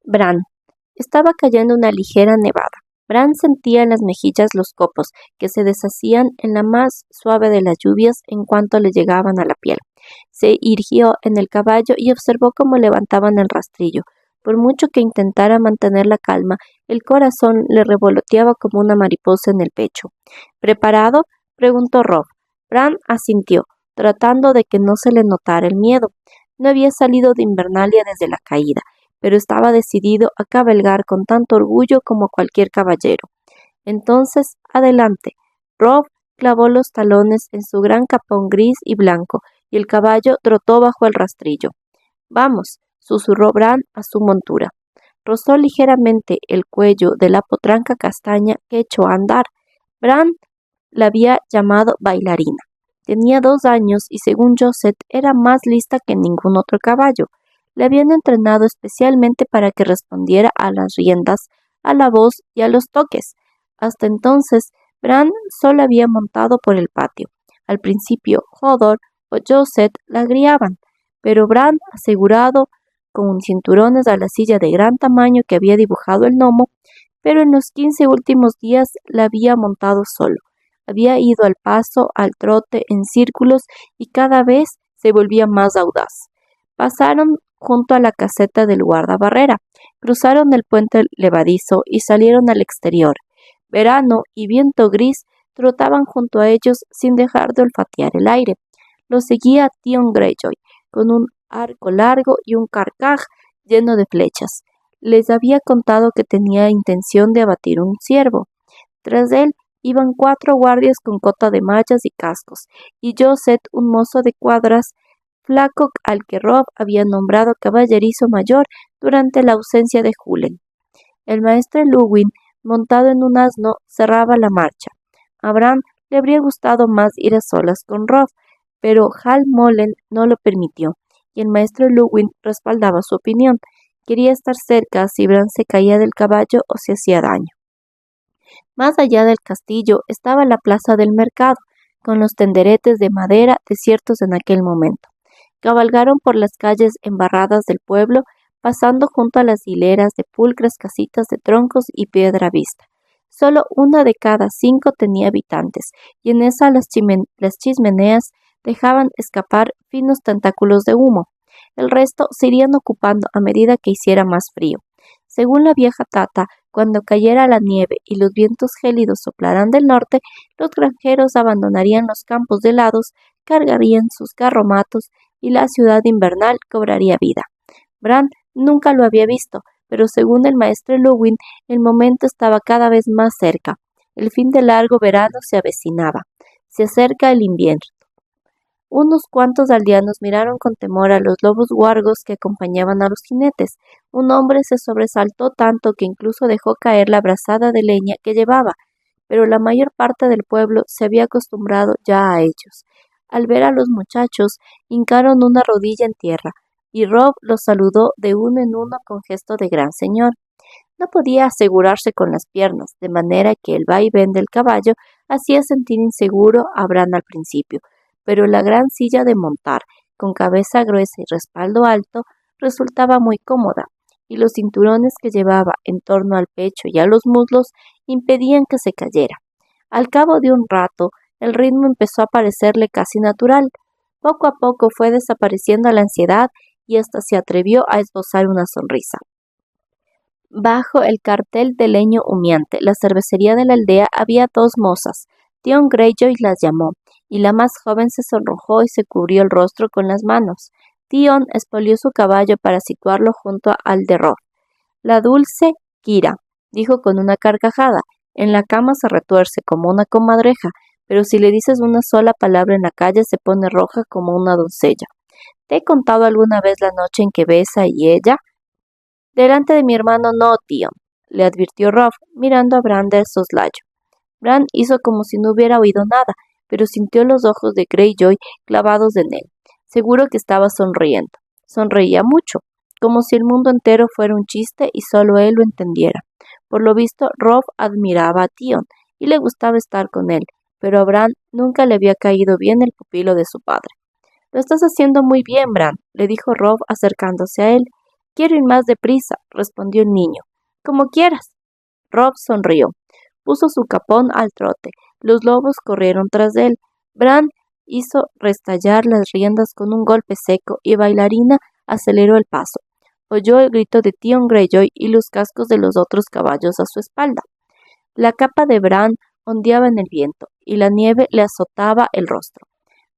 Bran. Estaba cayendo una ligera nevada. Bran sentía en las mejillas los copos, que se deshacían en la más suave de las lluvias en cuanto le llegaban a la piel. Se irguió en el caballo y observó cómo levantaban el rastrillo. Por mucho que intentara mantener la calma, el corazón le revoloteaba como una mariposa en el pecho. ¿Preparado?, preguntó Robb. Bran asintió, tratando de que no se le notara el miedo. No había salido de Invernalia desde la caída, pero estaba decidido a cabalgar con tanto orgullo como cualquier caballero. Entonces, adelante. Robb clavó los talones en su gran capón gris y blanco, y el caballo trotó bajo el rastrillo. Vamos, susurró Bran a su montura. Rozó ligeramente el cuello de la potranca castaña que echó a andar. Bran la había llamado bailarina. Tenía 2 años y según Josette era más lista que ningún otro caballo. Le habían entrenado especialmente para que respondiera a las riendas, a la voz y a los toques. Hasta entonces, Bran solo había montado por el patio. Al principio, Hodor o Josette la guiaban, pero Bran, asegurado con cinturones a la silla de gran tamaño que había dibujado el gnomo, pero en los 15 últimos días la había montado solo. Había ido al paso, al trote, en círculos y cada vez se volvía más audaz. Pasaron junto a la caseta del guardabarrera, cruzaron el puente levadizo y salieron al exterior. Verano y viento gris trotaban junto a ellos sin dejar de olfatear el aire. Los seguía Theon Greyjoy, con un arco largo y un carcaj lleno de flechas. Les había contado que tenía intención de abatir un ciervo. Tras él iban 4 guardias con cota de mallas y cascos, y Josette, un mozo de cuadras, flaco al que Robb había nombrado caballerizo mayor durante la ausencia de Julen. El maestre Luwin, montado en un asno, cerraba la marcha. A Bran le habría gustado más ir a solas con Robb, pero Hal Mollen no lo permitió, y el maestro Luwin respaldaba su opinión. Quería estar cerca si Bran se caía del caballo o se hacía daño. Más allá del castillo estaba la plaza del mercado, con los tenderetes de madera desiertos en aquel momento. Cabalgaron por las calles embarradas del pueblo, pasando junto a las hileras de pulcras casitas de troncos y piedra vista. Solo 1 de cada 5 tenía habitantes, y en esa las chimeneas dejaban escapar finos tentáculos de humo. El resto se irían ocupando a medida que hiciera más frío. Según la vieja Tata, cuando cayera la nieve y los vientos gélidos soplaran del norte, los granjeros abandonarían los campos de helados, cargarían sus carromatos y la ciudad invernal cobraría vida. Bran nunca lo había visto, pero según el maestro Luwin, el momento estaba cada vez más cerca. El fin del largo verano se avecinaba. Se acerca el invierno. Unos cuantos aldeanos miraron con temor a los lobos huargos que acompañaban a los jinetes. Un hombre se sobresaltó tanto que incluso dejó caer la brazada de leña que llevaba, pero la mayor parte del pueblo se había acostumbrado ya a ellos. Al ver a los muchachos, hincaron una rodilla en tierra, y Robb los saludó de uno en uno con gesto de gran señor. No podía asegurarse con las piernas, de manera que el vaivén del caballo hacía sentir inseguro a Bran al principio, pero la gran silla de montar, con cabeza gruesa y respaldo alto, resultaba muy cómoda, y los cinturones que llevaba en torno al pecho y a los muslos impedían que se cayera. Al cabo de un rato, el ritmo empezó a parecerle casi natural. Poco a poco fue desapareciendo la ansiedad y hasta se atrevió a esbozar una sonrisa. Bajo el cartel de leño humeante, la cervecería de la aldea, había 2 mozas. Theon Greyjoy las llamó, y la más joven se sonrojó y se cubrió el rostro con las manos. Theon espolió su caballo para situarlo junto al de Robb. La dulce Kira, dijo con una carcajada, en la cama se retuerce como una comadreja, pero si le dices una sola palabra en la calle se pone roja como una doncella. ¿Te he contado alguna vez la noche en que besa y ella? Delante de mi hermano no, tío, le advirtió Robb, mirando a Bran de soslayo. Bran hizo como si no hubiera oído nada, pero sintió los ojos de Greyjoy clavados en él. Seguro que estaba sonriendo. Sonreía mucho, como si el mundo entero fuera un chiste y solo él lo entendiera. Por lo visto, Robb admiraba a Theon y le gustaba estar con él, pero a Bran nunca le había caído bien el pupilo de su padre. Lo estás haciendo muy bien, Bran, le dijo Robb acercándose a él. Quiero ir más deprisa, respondió el niño. Como quieras. Rob sonrió. Puso su capón al trote. Los lobos corrieron tras él. Bran hizo restallar las riendas con un golpe seco y Bailarina aceleró el paso. Oyó el grito de Theon Greyjoy y los cascos de los otros caballos a su espalda. La capa de Bran ondeaba en el viento y la nieve le azotaba el rostro.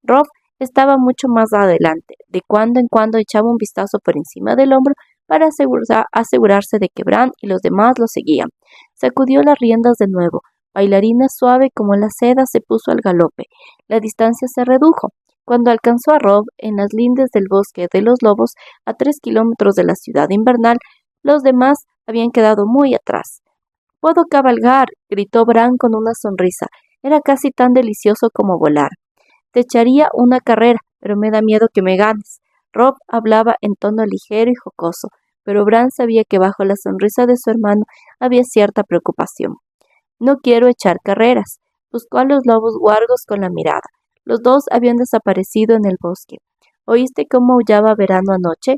Robb estaba mucho más adelante. De cuando en cuando echaba un vistazo por encima del hombro para asegurarse de que Bran y los demás lo seguían. Sacudió las riendas de nuevo. Bailarina suave como la seda se puso al galope. La distancia se redujo. Cuando alcanzó a Robb en las lindes del bosque de los lobos, a 3 kilómetros de la ciudad invernal, los demás habían quedado muy atrás. «¡Puedo cabalgar!», gritó Bran con una sonrisa. Era casi tan delicioso como volar. «Te echaría una carrera, pero me da miedo que me ganes». Robb hablaba en tono ligero y jocoso, pero Bran sabía que bajo la sonrisa de su hermano había cierta preocupación. «No quiero echar carreras». Buscó a los lobos huargos con la mirada. Los dos habían desaparecido en el bosque. «¿Oíste cómo aullaba Verano anoche?»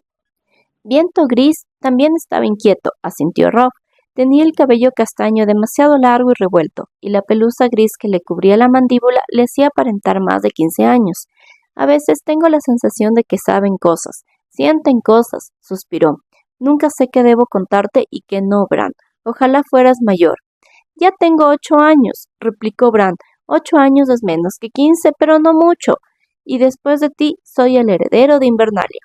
Viento Gris también estaba inquieto, asintió Robb. Tenía el cabello castaño demasiado largo y revuelto, y la pelusa gris que le cubría la mandíbula le hacía aparentar más de 15 años. A veces tengo la sensación de que saben cosas, sienten cosas, suspiró. Nunca sé qué debo contarte y qué no, Bran. Ojalá fueras mayor. Ya tengo 8 años, replicó Bran. 8 años es menos que 15, pero no mucho. Y después de ti, soy el heredero de Invernalia.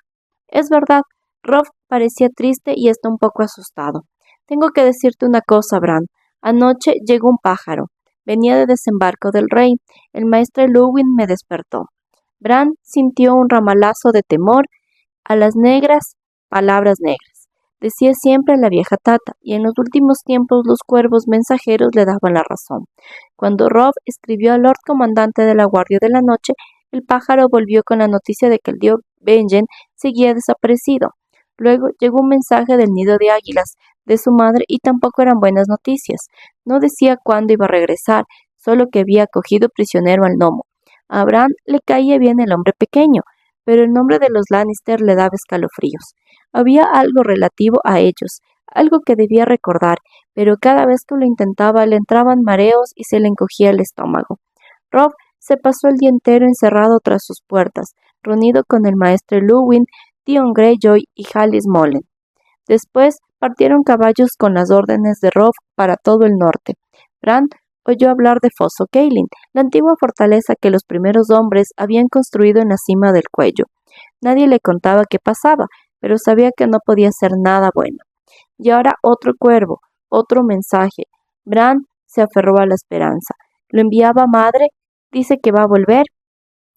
Es verdad. Robb parecía triste y hasta un poco asustado. Tengo que decirte una cosa, Bran. Anoche llegó un pájaro. Venía de desembarco del rey. El maestre Luwin me despertó. Bran sintió un ramalazo de temor a las negras palabras negras. Decía siempre la vieja Tata, y en los últimos tiempos los cuervos mensajeros le daban la razón. Cuando Robb escribió al Lord Comandante de la Guardia de la Noche, el pájaro volvió con la noticia de que el dios Benjen seguía desaparecido. Luego llegó un mensaje del nido de águilas de su madre y tampoco eran buenas noticias. No decía cuándo iba a regresar, solo que había cogido prisionero al gnomo. A Bran le caía bien el hombre pequeño, pero el nombre de los Lannister le daba escalofríos. Había algo relativo a ellos, algo que debía recordar, pero cada vez que lo intentaba le entraban mareos y se le encogía el estómago. Robb se pasó el día entero encerrado tras sus puertas, reunido con el maestre Luwin, Theon Greyjoy y Halis Molen. Después partieron caballos con las órdenes de Robb para todo el norte. Bran oyó hablar de Fosso Cailin, la antigua fortaleza que los primeros hombres habían construido en la cima del cuello. Nadie le contaba qué pasaba, pero sabía que no podía ser nada bueno. Y ahora otro cuervo, otro mensaje. Bran se aferró a la esperanza. ¿Lo enviaba madre? Dice que va a volver.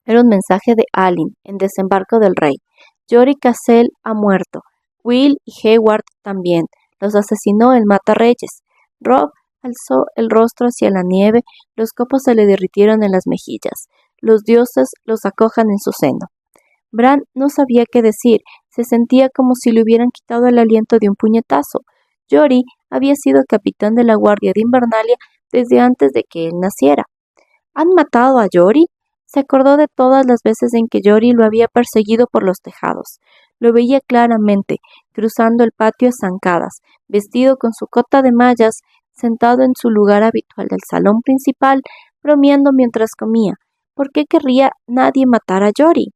Era un mensaje de Alyn, en desembarco del rey. Jory Cassel ha muerto. Will y Hayward también. Los asesinó el Matarreyes. Robb alzó el rostro hacia la nieve, los copos se le derritieron en las mejillas. Los dioses los acojan en su seno. Bran no sabía qué decir, se sentía como si le hubieran quitado el aliento de un puñetazo. Jory había sido capitán de la Guardia de Invernalia desde antes de que él naciera. ¿Han matado a Jory? Se acordó de todas las veces en que Jory lo había perseguido por los tejados. Lo veía claramente, cruzando el patio a zancadas, vestido con su cota de mallas, sentado en su lugar habitual del salón principal, bromeando mientras comía. ¿Por qué querría nadie matar a Jory?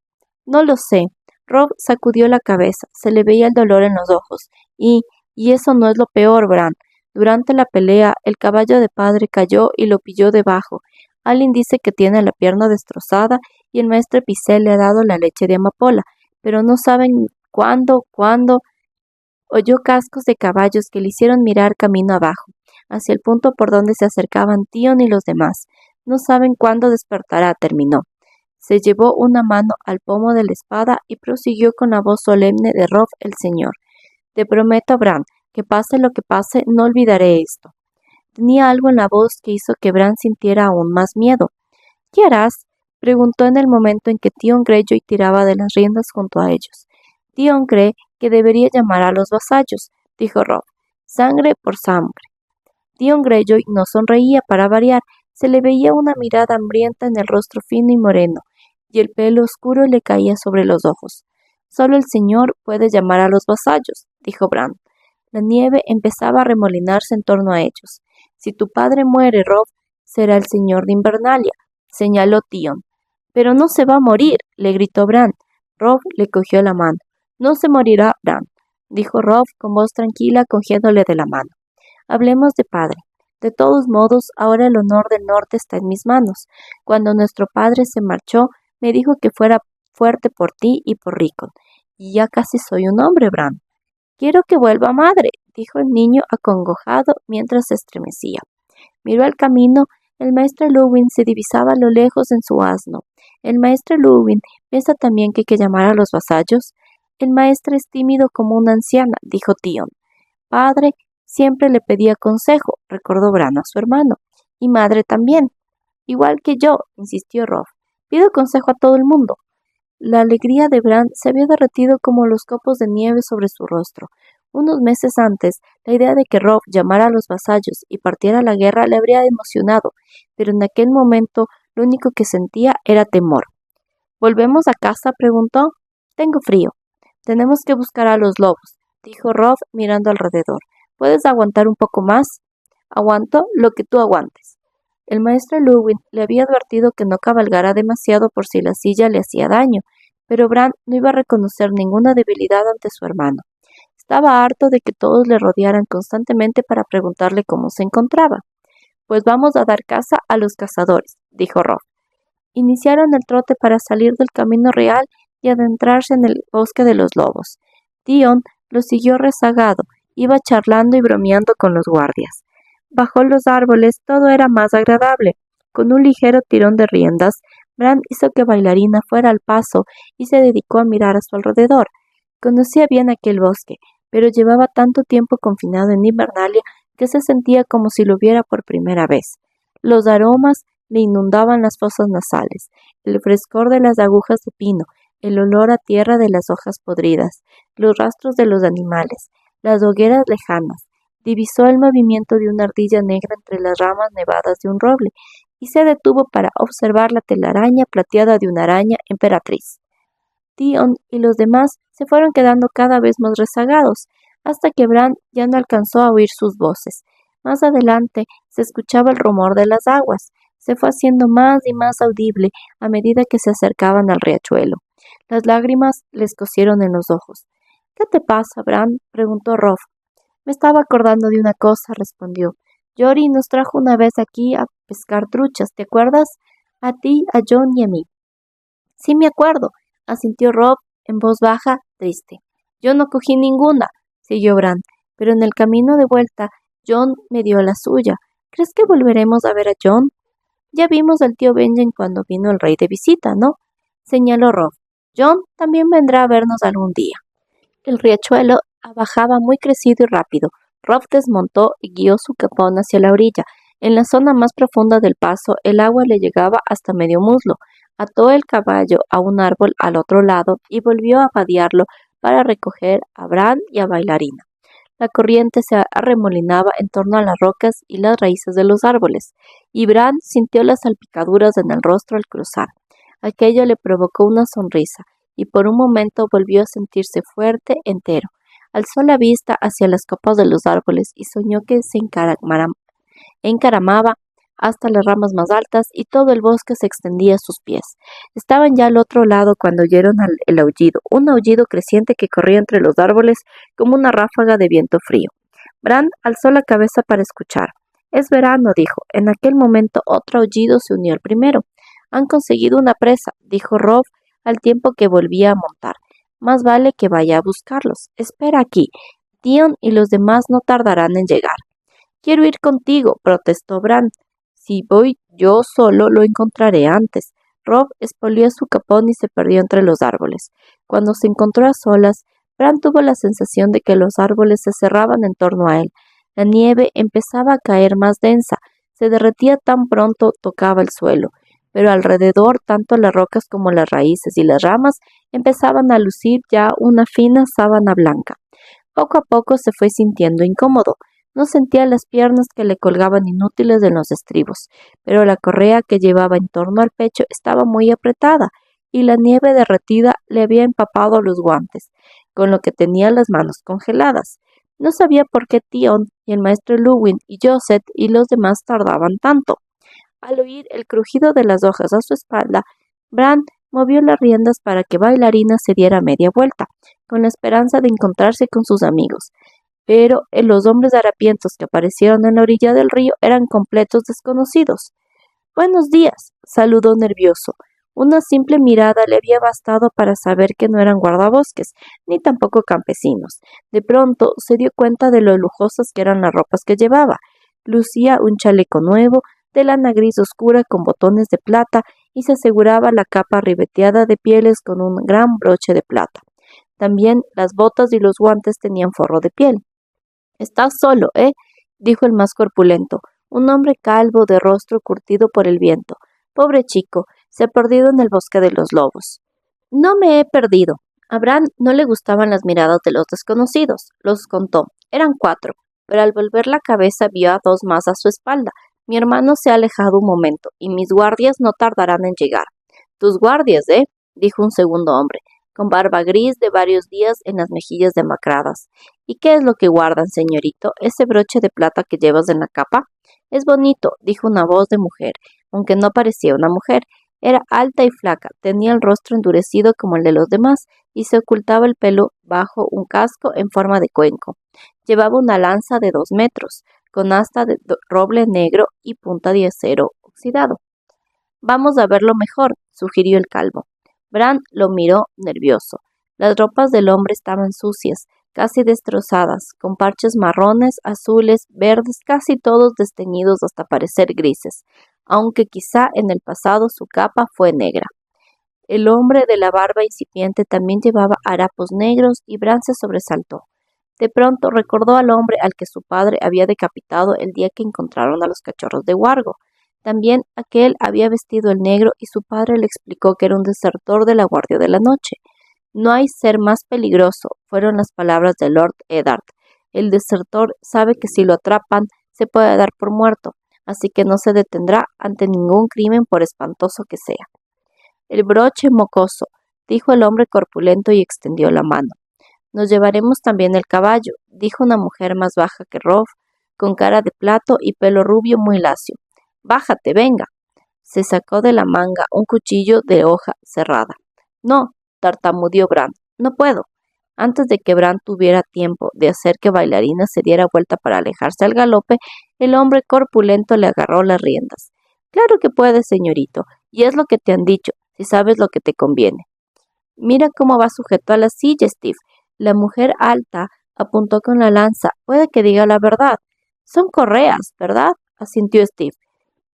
No lo sé. Robb sacudió la cabeza, se le veía el dolor en los ojos. Y eso no es lo peor, Bran. Durante la pelea, el caballo de padre cayó y lo pilló debajo. Alyn dice que tiene la pierna destrozada y el maestre Pycelle le ha dado la leche de amapola, pero no saben cuándo. Oyó cascos de caballos que le hicieron mirar camino abajo, hacia el punto por donde se acercaban Theon y los demás. No saben cuándo despertará, terminó. Se llevó una mano al pomo de la espada y prosiguió con la voz solemne de Robb el Señor. Te prometo, Bran, que pase lo que pase, no olvidaré esto. Tenía algo en la voz que hizo que Bran sintiera aún más miedo. ¿Qué harás? Preguntó en el momento en que Theon Greyjoy tiraba de las riendas junto a ellos. Theon cree que debería llamar a los vasallos, dijo Robb. Sangre por sangre. Theon Greyjoy no sonreía para variar, se le veía una mirada hambrienta en el rostro fino y moreno, y el pelo oscuro le caía sobre los ojos. Solo el Señor puede llamar a los vasallos, dijo Bran. La nieve empezaba a remolinarse en torno a ellos. Si tu padre muere, Robb, será el señor de Invernalia, señaló Tion. Pero no se va a morir, le gritó Bran. Robb le cogió la mano. No se morirá, Bran, dijo Robb con voz tranquila, cogiéndole de la mano. Hablemos de padre. De todos modos, ahora el honor del norte está en mis manos. Cuando nuestro padre se marchó, me dijo que fuera fuerte por ti y por Rickon. Y ya casi soy un hombre, Bran. Quiero que vuelva madre, dijo el niño acongojado mientras se estremecía. Miró al camino. El maestre Luwin se divisaba a lo lejos en su asno. El maestre Luwin piensa también que hay que llamar a los vasallos. El maestre es tímido como una anciana, dijo Tion. Padre siempre le pedía consejo, recordó Bran a su hermano. Y madre también. Igual que yo, insistió Robb. Pido consejo a todo el mundo. La alegría de Bran se había derretido como los copos de nieve sobre su rostro. Unos meses antes, la idea de que Robb llamara a los vasallos y partiera a la guerra le habría emocionado, pero en aquel momento lo único que sentía era temor. ¿Volvemos a casa?, preguntó. Tengo frío. Tenemos que buscar a los lobos, dijo Robb mirando alrededor. ¿Puedes aguantar un poco más? Aguanto lo que tú aguantes. El maestro Luwin le había advertido que no cabalgara demasiado por si la silla le hacía daño, pero Bran no iba a reconocer ninguna debilidad ante su hermano. Estaba harto de que todos le rodearan constantemente para preguntarle cómo se encontraba. Pues vamos a dar caza a los cazadores, dijo Robb. Iniciaron el trote para salir del camino real y adentrarse en el bosque de los lobos. Tion lo siguió rezagado, iba charlando y bromeando con los guardias. Bajo los árboles todo era más agradable. Con un ligero tirón de riendas, Bran hizo que Bailarina fuera al paso y se dedicó a mirar a su alrededor. Conocía bien aquel bosque, pero llevaba tanto tiempo confinado en Invernalia que se sentía como si lo viera por primera vez. Los aromas le inundaban las fosas nasales, el frescor de las agujas de pino, el olor a tierra de las hojas podridas, los rastros de los animales, las hogueras lejanas. Divisó el movimiento de una ardilla negra entre las ramas nevadas de un roble y se detuvo para observar la telaraña plateada de una araña emperatriz. Tion y los demás se fueron quedando cada vez más rezagados, hasta que Bran ya no alcanzó a oír sus voces. Más adelante se escuchaba el rumor de las aguas. Se fue haciendo más y más audible a medida que se acercaban al riachuelo. Las lágrimas les cosieron en los ojos. ¿Qué te pasa, Bran?, preguntó Robb. Me estaba acordando de una cosa, respondió. Jory nos trajo una vez aquí a pescar truchas, ¿te acuerdas? A ti, a Jon y a mí. Sí me acuerdo, asintió Robb en voz baja, triste. Yo no cogí ninguna, siguió Bran, pero en el camino de vuelta Jon me dio la suya. ¿Crees que volveremos a ver a Jon? Ya vimos al tío Benjen cuando vino el rey de visita, ¿no? Señaló Robb. Jon también vendrá a vernos algún día. El riachuelo bajaba muy crecido y rápido. Robb desmontó y guió su capón hacia la orilla. En la zona más profunda del paso, el agua le llegaba hasta medio muslo. Ató el caballo a un árbol al otro lado y volvió a vadearlo para recoger a Bran y a Bailarina. La corriente se arremolinaba en torno a las rocas y las raíces de los árboles, y Bran sintió las salpicaduras en el rostro al cruzar. Aquello le provocó una sonrisa, y por un momento volvió a sentirse fuerte, entero. Alzó la vista hacia las copas de los árboles y soñó que se encaramaba hasta las ramas más altas y todo el bosque se extendía a sus pies. Estaban ya al otro lado cuando oyeron el aullido, un aullido creciente que corría entre los árboles como una ráfaga de viento frío. Bran alzó la cabeza para escuchar. Es verano, dijo. En aquel momento otro aullido se unió al primero. Han conseguido una presa, dijo Robb al tiempo que volvía a montar. Más vale que vaya a buscarlos. Espera aquí. Tion y los demás no tardarán en llegar. Quiero ir contigo, protestó Bran. Si voy yo solo, lo encontraré antes. Robb espolió su capón y se perdió entre los árboles. Cuando se encontró a solas, Bran tuvo la sensación de que los árboles se cerraban en torno a él. La nieve empezaba a caer más densa, se derretía tan pronto tocaba el suelo, pero alrededor tanto las rocas como las raíces y las ramas empezaban a lucir ya una fina sábana blanca. Poco a poco se fue sintiendo incómodo. No sentía las piernas que le colgaban inútiles en los estribos, pero la correa que llevaba en torno al pecho estaba muy apretada y la nieve derretida le había empapado los guantes. con lo que tenía las manos congeladas. No sabía por qué Tion y el maestro Luwin y Josette y los demás tardaban tanto. Al oír el crujido de las hojas a su espalda, Bran movió las riendas para que Bailarina se diera media vuelta, con la esperanza de encontrarse con sus amigos. Pero los hombres harapientos que aparecieron en la orilla del río eran completos desconocidos. «Buenos días», saludó nervioso. Una simple mirada le había bastado para saber que no eran guardabosques, ni tampoco campesinos. De pronto se dio cuenta de lo lujosas que eran las ropas que llevaba. Lucía un chaleco nuevo, de lana gris oscura con botones de plata, y se aseguraba la capa ribeteada de pieles con un gran broche de plata. También las botas y los guantes tenían forro de piel. «Estás solo, ¿eh?», dijo el más corpulento, un hombre calvo de rostro curtido por el viento. «Pobre chico, se ha perdido en el bosque de los lobos». «No me he perdido». A Bran no le gustaban las miradas de los desconocidos. Los contó. Eran 4, pero al volver la cabeza vio a 2 más a su espalda. «Mi hermano se ha alejado un momento, y mis guardias no tardarán en llegar». «Tus guardias, dijo un segundo hombre, con barba gris de varios días en las mejillas demacradas. «¿Y qué es lo que guardan, señorito? ¿Ese broche de plata que llevas en la capa?» «Es bonito», dijo una voz de mujer, aunque no parecía una mujer. Era alta y flaca, tenía el rostro endurecido como el de los demás, y se ocultaba el pelo bajo un casco en forma de cuenco. Llevaba una lanza de 2 metros, con asta de roble negro y punta de acero oxidado. «Vamos a verlo mejor», sugirió el calvo. Bran lo miró nervioso. Las ropas del hombre estaban sucias, casi destrozadas, con parches marrones, azules, verdes, casi todos desteñidos hasta parecer grises, aunque quizá en el pasado su capa fue negra. El hombre de la barba incipiente también llevaba harapos negros y Bran se sobresaltó. De pronto recordó al hombre al que su padre había decapitado el día que encontraron a los cachorros de Wargo. También aquel había vestido el negro y su padre le explicó que era un desertor de la Guardia de la Noche. «No hay ser más peligroso», fueron las palabras de Lord Eddard. «El desertor sabe que si lo atrapan se puede dar por muerto, así que no se detendrá ante ningún crimen por espantoso que sea». «El broche mocoso», dijo el hombre corpulento y extendió la mano. «Nos llevaremos también el caballo», dijo una mujer más baja que Rolf, con cara de plato y pelo rubio muy lacio. «Bájate, venga». Se sacó de la manga un cuchillo de hoja cerrada. «No», tartamudeó Bran, «no puedo». Antes de que Bran tuviera tiempo de hacer que Bailarina se diera vuelta para alejarse al galope, el hombre corpulento le agarró las riendas. «Claro que puedes, señorito, y es lo que te han dicho, si sabes lo que te conviene». «Mira cómo va sujeto a la silla, Steve». La mujer alta apuntó con la lanza. «Puede que diga la verdad». «Son correas, ¿verdad?», asintió Steve.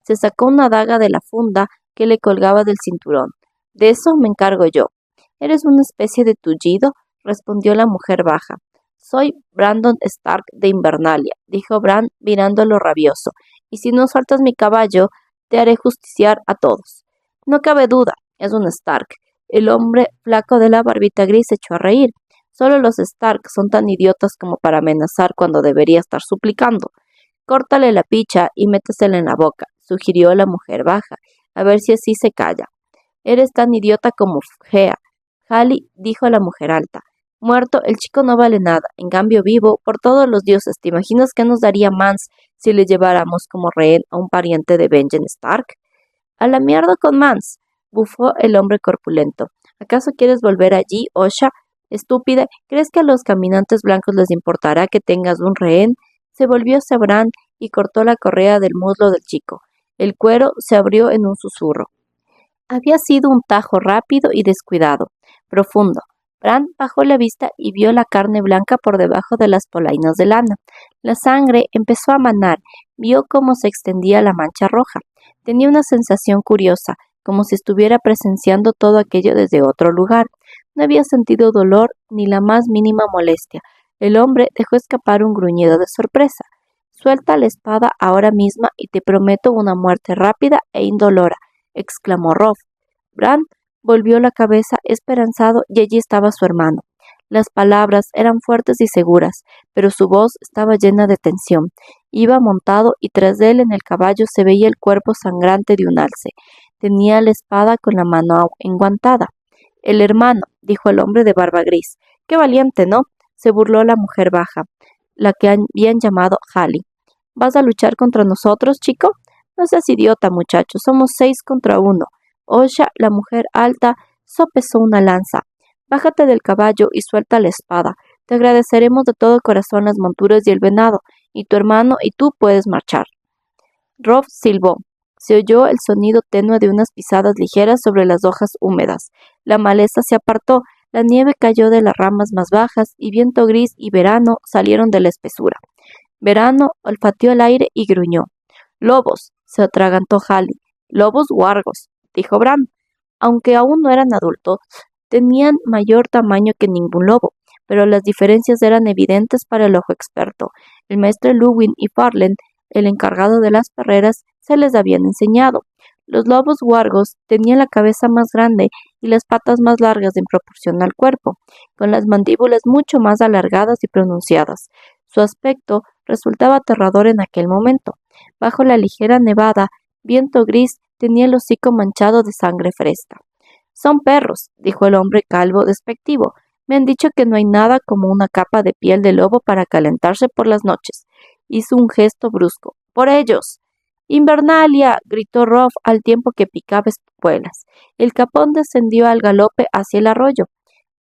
Se sacó una daga de la funda que le colgaba del cinturón. «De eso me encargo yo». «¿Eres una especie de tullido?», respondió la mujer baja. «Soy Brandon Stark de Invernalia», dijo Bran mirándolo rabioso, «y si no sueltas mi caballo, te haré justiciar a todos». «No cabe duda, es un Stark». El hombre flaco de la barbita gris se echó a reír. «Solo los Stark son tan idiotas como para amenazar cuando debería estar suplicando». «Córtale la picha y métesela en la boca», sugirió la mujer baja, «a ver si así se calla». «Eres tan idiota como Gea», Hali dijo a la mujer alta. «Muerto, el chico no vale nada. En cambio, vivo, por todos los dioses, ¿te imaginas qué nos daría Mance si le lleváramos como rehén a un pariente de Benjen Stark?» «A la mierda con Mance», bufó el hombre corpulento. «¿Acaso quieres volver allí, Osha? Estúpida, ¿crees que a los caminantes blancos les importará que tengas un rehén?» Se volvió hacia Bran y cortó la correa del muslo del chico. El cuero se abrió en un susurro. Había sido un tajo rápido y descuidado, profundo. Bran bajó la vista y vio la carne blanca por debajo de las polainas de lana. La sangre empezó a manar, vio cómo se extendía la mancha roja. Tenía una sensación curiosa, como si estuviera presenciando todo aquello desde otro lugar. No había sentido dolor ni la más mínima molestia. El hombre dejó escapar un gruñido de sorpresa. «Suelta la espada ahora misma y te prometo una muerte rápida e indolora», exclamó Rolf. Bran volvió la cabeza esperanzado y allí estaba su hermano. Las palabras eran fuertes y seguras, pero su voz estaba llena de tensión. Iba montado y tras de él en el caballo se veía el cuerpo sangrante de un alce. Tenía la espada con la mano enguantada. «El hermano», dijo el hombre de barba gris. ¡Qué valiente, ¿no?, se burló la mujer baja, la que habían llamado Hali. ¿Vas a luchar contra nosotros, chico? No seas idiota, muchacho, somos 6 contra 1. Osha, la mujer alta, sopesó una lanza. Bájate del caballo y suelta la espada. Te agradeceremos de todo corazón las monturas y el venado, y tu hermano y tú puedes marchar. Rob silbó. Se oyó el sonido tenue de unas pisadas ligeras sobre las hojas húmedas. La maleza se apartó, la nieve cayó de las ramas más bajas y Viento Gris y Verano salieron de la espesura. Verano olfateó el aire y gruñó. «Lobos», se atragantó Hali. «Lobos wargos», dijo Bran. Aunque aún no eran adultos, tenían mayor tamaño que ningún lobo, pero las diferencias eran evidentes para el ojo experto. El maestro Luwin y Farland, el encargado de las perreras, se les habían enseñado. Los lobos wargos tenían la cabeza más grande y las patas más largas en proporción al cuerpo, con las mandíbulas mucho más alargadas y pronunciadas. Su aspecto resultaba aterrador en aquel momento. Bajo la ligera nevada, Viento Gris tenía el hocico manchado de sangre fresca. «Son perros», dijo el hombre calvo despectivo. «Me han dicho que no hay nada como una capa de piel de lobo para calentarse por las noches». Hizo un gesto brusco. «¡Por ellos!». «¡Invernalia!», gritó Robb al tiempo que picaba espuelas. El capón descendió al galope hacia el arroyo.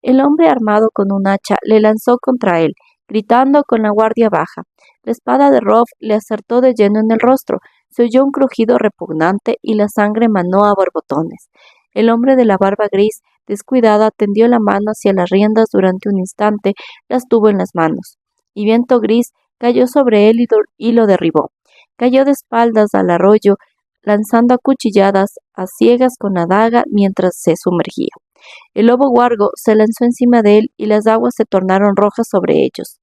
El hombre armado con un hacha le lanzó contra él, gritando con la guardia baja. La espada de Robb le acertó de lleno en el rostro. Se oyó un crujido repugnante y la sangre manó a borbotones. El hombre de la barba gris, descuidada, tendió la mano hacia las riendas durante un instante, las tuvo en las manos. Y Viento Gris cayó sobre él y lo derribó. Cayó de espaldas al arroyo, lanzando acuchilladas a ciegas con la daga mientras se sumergía. El lobo wargo se lanzó encima de él y las aguas se tornaron rojas sobre ellos.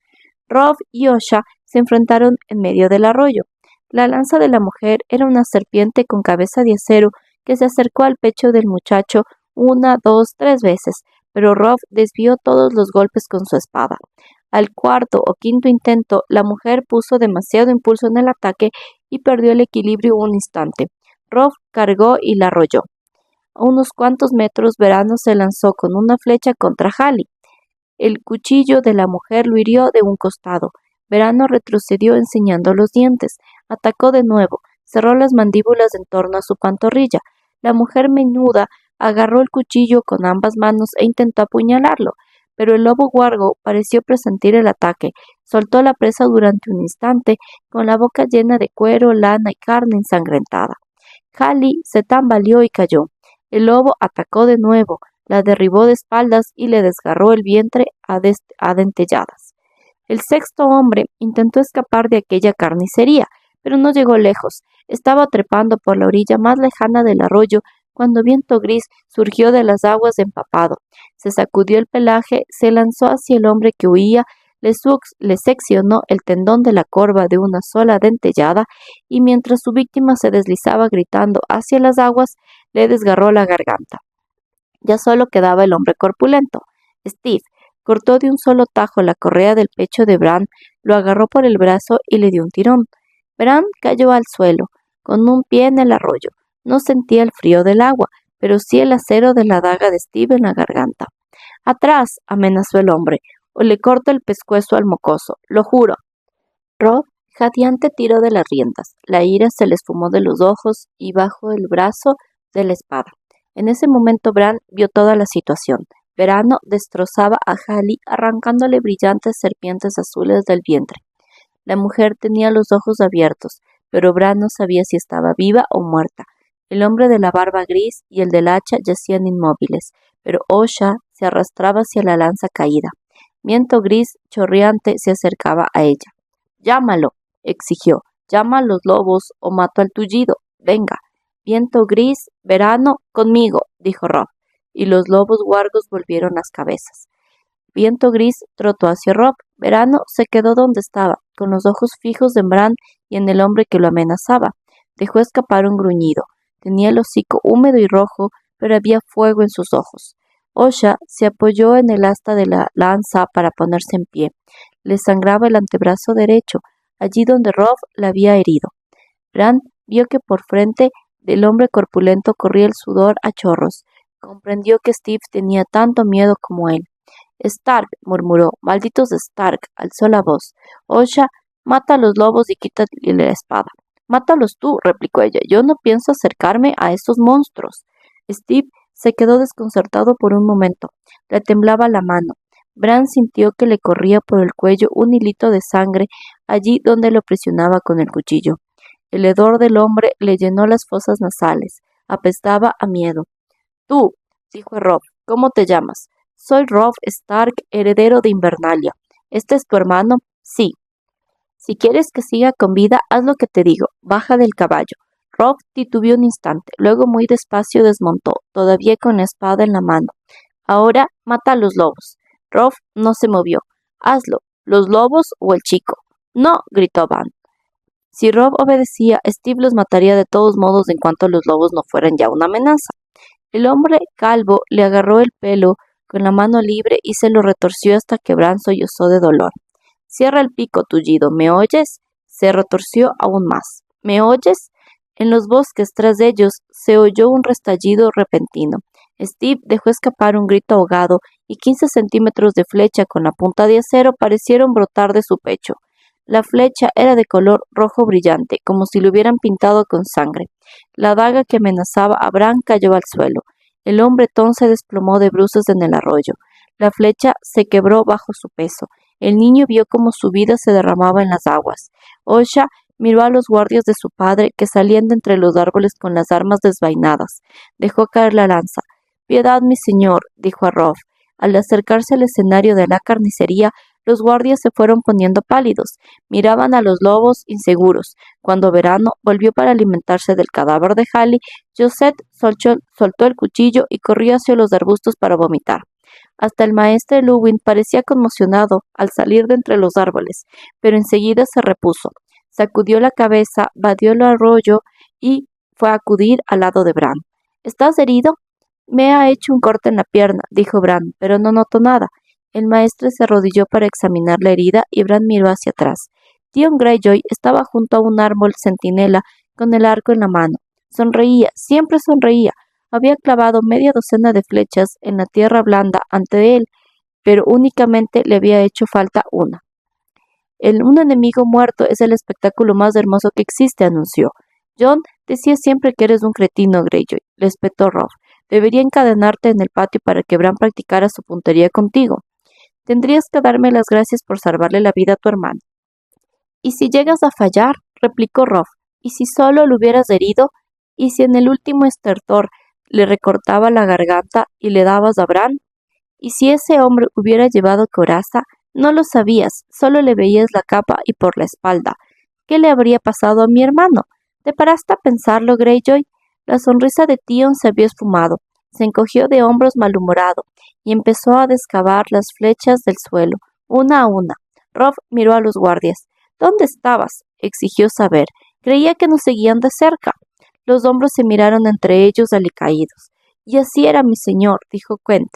Robb y Osha se enfrentaron en medio del arroyo. La lanza de la mujer era una serpiente con cabeza de acero que se acercó al pecho del muchacho 1, 2, 3 veces, pero Robb desvió todos los golpes con su espada. Al cuarto o quinto intento, la mujer puso demasiado impulso en el ataque y perdió el equilibrio un instante. Robb cargó y la arrolló. A unos cuantos metros, Verano se lanzó con una flecha contra Hali. El cuchillo de la mujer lo hirió de un costado. Verano retrocedió enseñando los dientes. Atacó de nuevo. Cerró las mandíbulas en torno a su pantorrilla. La mujer menuda agarró el cuchillo con ambas manos e intentó apuñalarlo, pero el lobo wargo pareció presentir el ataque. Soltó la presa durante un instante, con la boca llena de cuero, lana y carne ensangrentada. Hali se tambaleó y cayó. El lobo atacó de nuevo, la derribó de espaldas y le desgarró el vientre a dentelladas. El sexto hombre intentó escapar de aquella carnicería, pero no llegó lejos. Estaba trepando por la orilla más lejana del arroyo cuando Viento Gris surgió de las aguas empapado. Se sacudió el pelaje, se lanzó hacia el hombre que huía, le seccionó el tendón de la corva de una sola dentellada y mientras su víctima se deslizaba gritando hacia las aguas, le desgarró la garganta. Ya solo quedaba el hombre corpulento. Steve cortó de un solo tajo la correa del pecho de Bran, lo agarró por el brazo y le dio un tirón. Bran cayó al suelo, con un pie en el arroyo. No sentía el frío del agua, pero sí el acero de la daga de Steve en la garganta. «Atrás», amenazó el hombre, «o le corto el pescuezo al mocoso, lo juro». Robb, jadeante, tiró de las riendas. La ira se le esfumó de los ojos y bajo el brazo de la espada. En ese momento Bran vio toda la situación. Verano destrozaba a Hali arrancándole brillantes serpientes azules del vientre. La mujer tenía los ojos abiertos, pero Bran no sabía si estaba viva o muerta. El hombre de la barba gris y el del hacha yacían inmóviles, pero Osha se arrastraba hacia la lanza caída. Viento Gris, chorreante, se acercaba a ella. «Llámalo», exigió. «Llama a los lobos o mato al tullido. Venga». «Viento Gris, Verano, conmigo», dijo Robb, y los lobos wargos volvieron las cabezas. Viento Gris trotó hacia Robb. Verano se quedó donde estaba, con los ojos fijos en Bran y en el hombre que lo amenazaba. Dejó escapar un gruñido. Tenía el hocico húmedo y rojo, pero había fuego en sus ojos. Osha se apoyó en el asta de la lanza para ponerse en pie. Le sangraba el antebrazo derecho, allí donde Robb la había herido. Bran vio que por frente del hombre corpulento corría el sudor a chorros. Comprendió que Steve tenía tanto miedo como él. Stark, murmuró. Malditos Stark, alzó la voz. Osha, mata a los lobos y quítale la espada. Mátalos tú, replicó ella. Yo no pienso acercarme a esos monstruos. Steve se quedó desconcertado por un momento. Le temblaba la mano. Bran sintió que le corría por el cuello un hilito de sangre allí donde lo presionaba con el cuchillo. El hedor del hombre le llenó las fosas nasales. Apestaba a miedo. Tú, dijo a Robb, ¿cómo te llamas? Soy Robb Stark, heredero de Invernalia. ¿Este es tu hermano? Sí. Si quieres que siga con vida, haz lo que te digo. Baja del caballo. Robb titubeó un instante, luego muy despacio desmontó, todavía con la espada en la mano. Ahora mata a los lobos. Robb no se movió. Hazlo. ¿Los lobos o el chico? No, gritó Van. Si Robb obedecía, Steve los mataría de todos modos en cuanto los lobos no fueran ya una amenaza. El hombre calvo le agarró el pelo con la mano libre y se lo retorció hasta que Bran sollozó de dolor. Cierra el pico, tullido. ¿Me oyes? Se retorció aún más. ¿Me oyes? En los bosques tras de ellos se oyó un restallido repentino. Steve dejó escapar un grito ahogado y 15 centímetros de flecha con la punta de acero parecieron brotar de su pecho. La flecha era de color rojo brillante, como si lo hubieran pintado con sangre. La daga que amenazaba a Bran cayó al suelo. El hombretón se desplomó de bruces en el arroyo. La flecha se quebró bajo su peso. El niño vio cómo su vida se derramaba en las aguas. Osha miró a los guardias de su padre que salían de entre los árboles con las armas desvainadas. Dejó caer la lanza. Piedad, mi señor, dijo a Robb. Al acercarse al escenario de la carnicería, los guardias se fueron poniendo pálidos. Miraban a los lobos inseguros. Cuando Verano volvió para alimentarse del cadáver de Hally, Josette soltó el cuchillo y corrió hacia los arbustos para vomitar. Hasta el maestre Luwin parecía conmocionado al salir de entre los árboles, pero enseguida se repuso. Sacudió la cabeza, vadeó el arroyo y fue a acudir al lado de Bran. ¿Estás herido? Me ha hecho un corte en la pierna, dijo Bran, pero no noto nada. El maestre se arrodilló para examinar la herida y Bran miró hacia atrás. Theon Greyjoy estaba junto a un árbol centinela con el arco en la mano. Sonreía, siempre sonreía. Había clavado media docena de flechas en la tierra blanda ante él, pero únicamente le había hecho falta una. Un enemigo muerto es el espectáculo más hermoso que existe, anunció. Jon decía siempre que eres un cretino, Greyjoy, le espetó Robb. Debería encadenarte en el patio para que Bran practicara su puntería contigo. Tendrías que darme las gracias por salvarle la vida a tu hermano. ¿Y si llegas a fallar? Replicó Robb. ¿Y si solo lo hubieras herido? ¿Y si en el último estertor le recortaba la garganta y le dabas a Bran? ¿Y si ese hombre hubiera llevado coraza? No lo sabías, solo le veías la capa y por la espalda. ¿Qué le habría pasado a mi hermano? ¿Te paraste a pensarlo, Greyjoy? La sonrisa de Theon se había esfumado. Se encogió de hombros malhumorado y empezó a descavar las flechas del suelo, una a una. Robb miró a los guardias. ¿Dónde estabas? Exigió saber. Creía que nos seguían de cerca. Los hombros se miraron entre ellos alicaídos. Y así era mi señor, dijo Quent,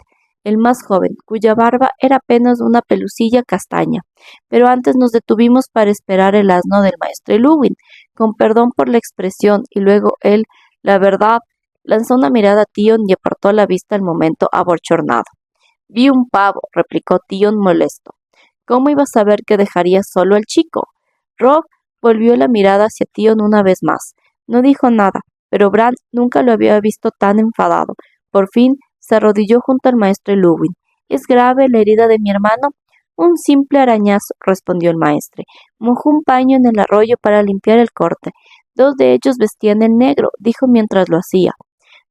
el más joven, cuya barba era apenas una pelusilla castaña. Pero antes nos detuvimos para esperar el asno del maestre Luwin, con perdón por la expresión, y luego él, la verdad, lanzó una mirada a Theon y apartó la vista al momento abochornado. Vi un pavo, replicó Theon molesto. ¿Cómo iba a saber que dejaría solo al chico? Robb volvió la mirada hacia Theon una vez más. No dijo nada, pero Bran nunca lo había visto tan enfadado. Por fin se arrodilló junto al maestre Luwin. ¿Es grave la herida de mi hermano? Un simple arañazo, respondió el maestre. Mojó un paño en el arroyo para limpiar el corte. Dos de ellos vestían el negro, dijo mientras lo hacía.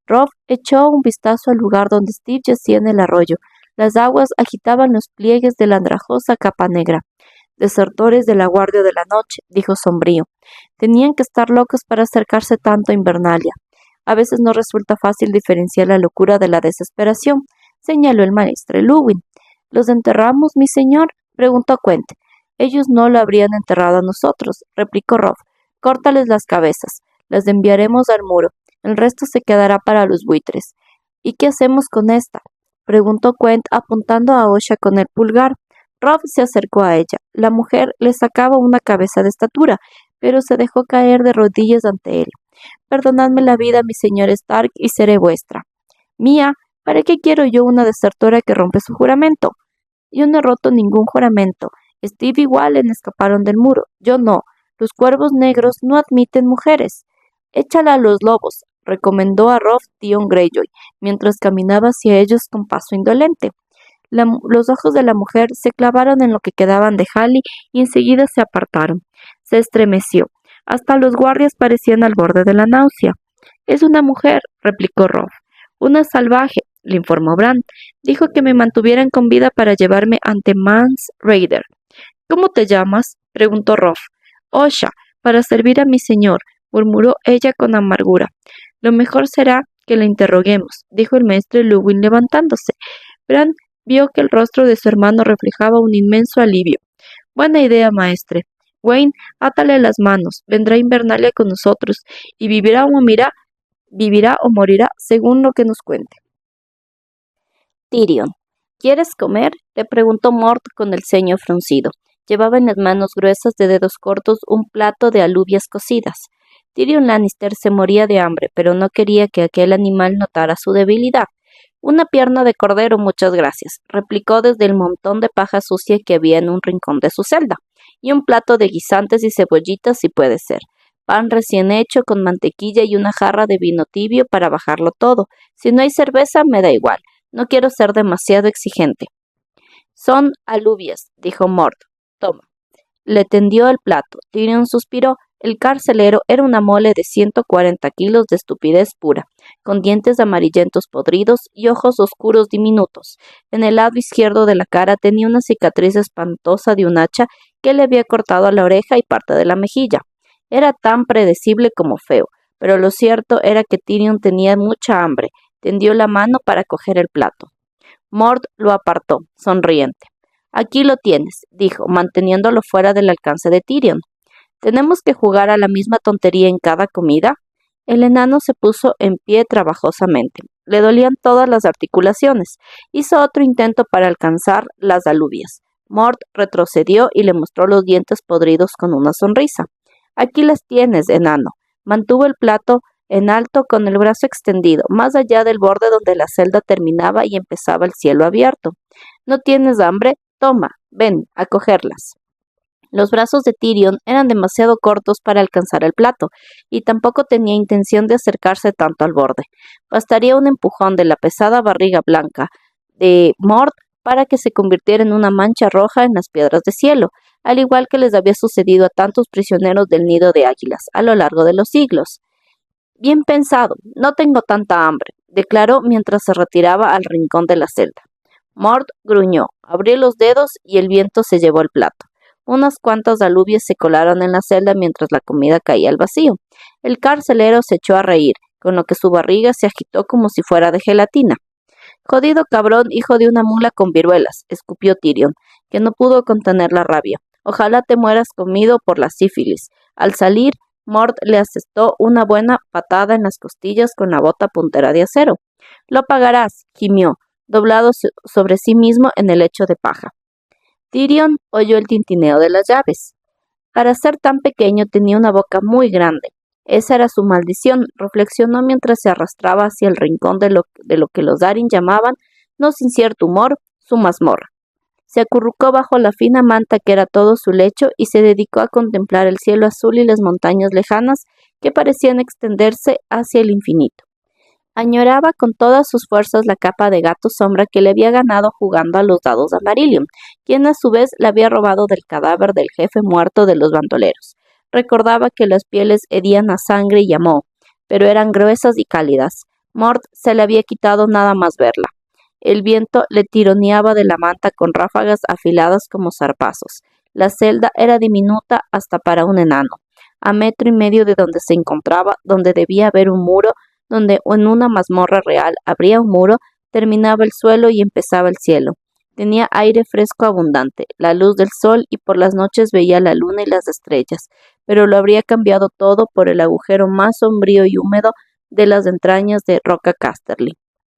Robb echó un vistazo al lugar donde Steve yacía en el arroyo. Las aguas agitaban los pliegues de la andrajosa capa negra. Desertores de la Guardia de la Noche, dijo sombrío. Tenían que estar locos para acercarse tanto a Invernalia. A veces no resulta fácil diferenciar la locura de la desesperación, señaló el maestre Luwin. ¿Los enterramos, mi señor? Preguntó Quent. Ellos no lo habrían enterrado a nosotros, replicó Robb. Córtales las cabezas. Las enviaremos al muro. El resto se quedará para los buitres. ¿Y qué hacemos con esta? Preguntó Quent apuntando a Osha con el pulgar. Robb se acercó a ella. La mujer le sacaba una cabeza de estatura, pero se dejó caer de rodillas ante él. Perdonadme la vida, mi señor Stark, y seré vuestra. Mía, ¿para qué quiero yo una desertora que rompe su juramento? Yo no he roto ningún juramento. Steve y Wallen escaparon del muro. Yo no. Los cuervos negros no admiten mujeres. Échala a los lobos, recomendó a Robb Tion Greyjoy, mientras caminaba hacia ellos con paso indolente. Los ojos de la mujer se clavaron en lo que quedaban de Hally y enseguida se apartaron. Se estremeció. Hasta los guardias parecían al borde de la náusea. «Es una mujer», replicó Robb. «Una salvaje», le informó Bran. «Dijo que me mantuvieran con vida para llevarme ante Mance Rayder». «¿Cómo te llamas?», preguntó Robb. «Osha, para servir a mi señor», murmuró ella con amargura. «Lo mejor será que la interroguemos», dijo el maestre Luwin levantándose. Bran vio que el rostro de su hermano reflejaba un inmenso alivio. «Buena idea, maestre. Wayne, átale las manos. Vendrá Invernalia con nosotros y vivirá o morirá según lo que nos cuente». Tyrion. «¿Quieres comer?», le preguntó Mort con el ceño fruncido. Llevaba en las manos gruesas de dedos cortos un plato de alubias cocidas. Tyrion Lannister se moría de hambre, pero no quería que aquel animal notara su debilidad. «Una pierna de cordero, muchas gracias», replicó desde el montón de paja sucia que había en un rincón de su celda. «Y un plato de guisantes y cebollitas si puede ser. Pan recién hecho con mantequilla y una jarra de vino tibio para bajarlo todo. Si no hay cerveza, me da igual. No quiero ser demasiado exigente». «Son alubias», dijo Mort. «Toma». Le tendió el plato. Tyrion suspiró. El carcelero era una mole de 140 kilos de estupidez pura, con dientes amarillentos podridos y ojos oscuros diminutos. En el lado izquierdo de la cara tenía una cicatriz espantosa de un hacha que le había cortado la oreja y parte de la mejilla. Era tan predecible como feo, pero lo cierto era que Tyrion tenía mucha hambre. Tendió la mano para coger el plato. Mort lo apartó, sonriente. «Aquí lo tienes», dijo, manteniéndolo fuera del alcance de Tyrion. «¿Tenemos que jugar a la misma tontería en cada comida?». El enano se puso en pie trabajosamente. Le dolían todas las articulaciones. Hizo otro intento para alcanzar las alubias. Mort retrocedió y le mostró los dientes podridos con una sonrisa. «Aquí las tienes, enano». Mantuvo el plato en alto con el brazo extendido, más allá del borde donde la celda terminaba y empezaba el cielo abierto. «¿No tienes hambre? Toma, ven, a cogerlas». Los brazos de Tyrion eran demasiado cortos para alcanzar el plato, y tampoco tenía intención de acercarse tanto al borde. Bastaría un empujón de la pesada barriga blanca de Mort para que se convirtiera en una mancha roja en las piedras de cielo, al igual que les había sucedido a tantos prisioneros del nido de águilas a lo largo de los siglos. «Bien pensado, no tengo tanta hambre», declaró mientras se retiraba al rincón de la celda. Mort gruñó, abrió los dedos y el viento se llevó el plato. Unas cuantas alubias se colaron en la celda mientras la comida caía al vacío. El carcelero se echó a reír, con lo que su barriga se agitó como si fuera de gelatina. «Jodido cabrón, hijo de una mula con viruelas», escupió Tyrion, que no pudo contener la rabia. «Ojalá te mueras comido por la sífilis». Al salir, Mort le asestó una buena patada en las costillas con la bota puntera de acero. «Lo pagarás», gimió, doblado sobre sí mismo en el lecho de paja. Tyrion oyó el tintineo de las llaves. Para ser tan pequeño tenía una boca muy grande. Esa era su maldición, reflexionó mientras se arrastraba hacia el rincón de lo que los Darin llamaban, no sin cierto humor, su mazmorra. Se acurrucó bajo la fina manta que era todo su lecho y se dedicó a contemplar el cielo azul y las montañas lejanas que parecían extenderse hacia el infinito. Añoraba con todas sus fuerzas la capa de gato sombra que le había ganado jugando a los dados a Marillion, quien a su vez la había robado del cadáver del jefe muerto de los bandoleros. Recordaba que las pieles hedían a sangre y a moho, pero eran gruesas y cálidas. Mort se le había quitado nada más verla. El viento le tironeaba de la manta con ráfagas afiladas como zarpazos. La celda era diminuta hasta para un enano. A 1,5 metros de donde se encontraba, donde debía haber un muro, donde en una mazmorra real habría un muro, terminaba el suelo y empezaba el cielo. Tenía aire fresco abundante, la luz del sol y por las noches veía la luna y las estrellas, pero lo habría cambiado todo por el agujero más sombrío y húmedo de las entrañas de Roca Casterly.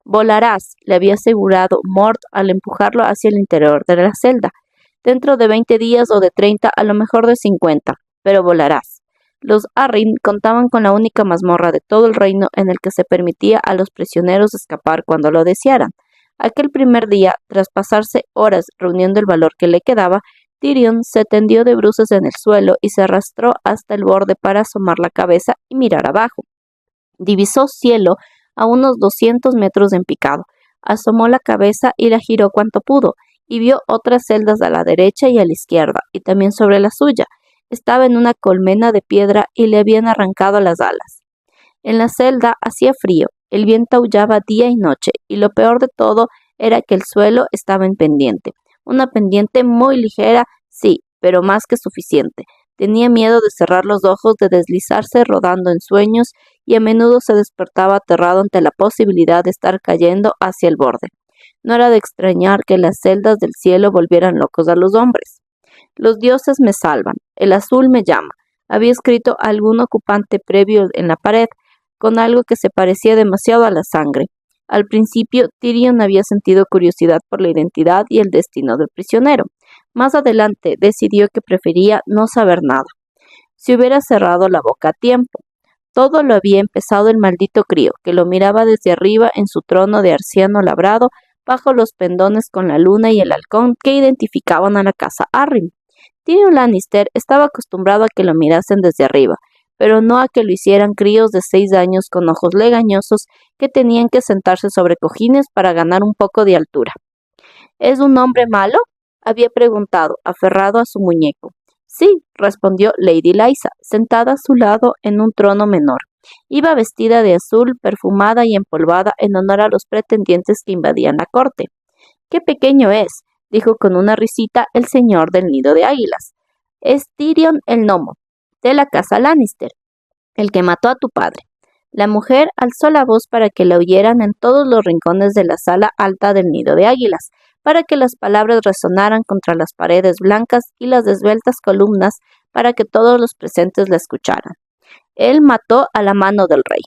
«Volarás», le había asegurado Mort al empujarlo hacia el interior de la celda. «Dentro de 20 días o de 30, a lo mejor de 50, pero volarás». Los Arryn contaban con la única mazmorra de todo el reino en el que se permitía a los prisioneros escapar cuando lo desearan. Aquel primer día, tras pasarse horas reuniendo el valor que le quedaba, Tyrion se tendió de bruces en el suelo y se arrastró hasta el borde para asomar la cabeza y mirar abajo. Divisó cielo a unos 200 metros en picado, asomó la cabeza y la giró cuanto pudo, y vio otras celdas a la derecha y a la izquierda, y también sobre la suya. Estaba en una colmena de piedra y le habían arrancado las alas. En la celda hacía frío, el viento aullaba día y noche, y lo peor de todo era que el suelo estaba en pendiente. Una pendiente muy ligera, sí, pero más que suficiente. Tenía miedo de cerrar los ojos, de deslizarse rodando en sueños, y a menudo se despertaba aterrado ante la posibilidad de estar cayendo hacia el borde. No era de extrañar que las celdas del cielo volvieran locos a los hombres. Los dioses me salvan, el azul me llama. Había escrito algún ocupante previo en la pared, con algo que se parecía demasiado a la sangre. Al principio, Tyrion había sentido curiosidad por la identidad y el destino del prisionero. Más adelante, decidió que prefería no saber nada. Si hubiera cerrado la boca a tiempo. Todo lo había empezado el maldito crío, que lo miraba desde arriba en su trono de arciano labrado, bajo los pendones con la luna y el halcón que identificaban a la casa Arryn. Tyrion Lannister estaba acostumbrado a que lo mirasen desde arriba, pero no a que lo hicieran críos de 6 años con ojos legañosos que tenían que sentarse sobre cojines para ganar un poco de altura. ¿Es un hombre malo?, había preguntado, aferrado a su muñeco. Sí, respondió Lady Lysa, sentada a su lado en un trono menor. Iba vestida de azul, perfumada y empolvada en honor a los pretendientes que invadían la corte. ¡Qué pequeño es!, dijo con una risita el señor del nido de águilas. Es Tyrion el Gnomo, de la casa Lannister, el que mató a tu padre. La mujer alzó la voz para que la oyeran en todos los rincones de la sala alta del nido de águilas, para que las palabras resonaran contra las paredes blancas y las esbeltas columnas, para que todos los presentes la escucharan. Él mató a la mano del rey.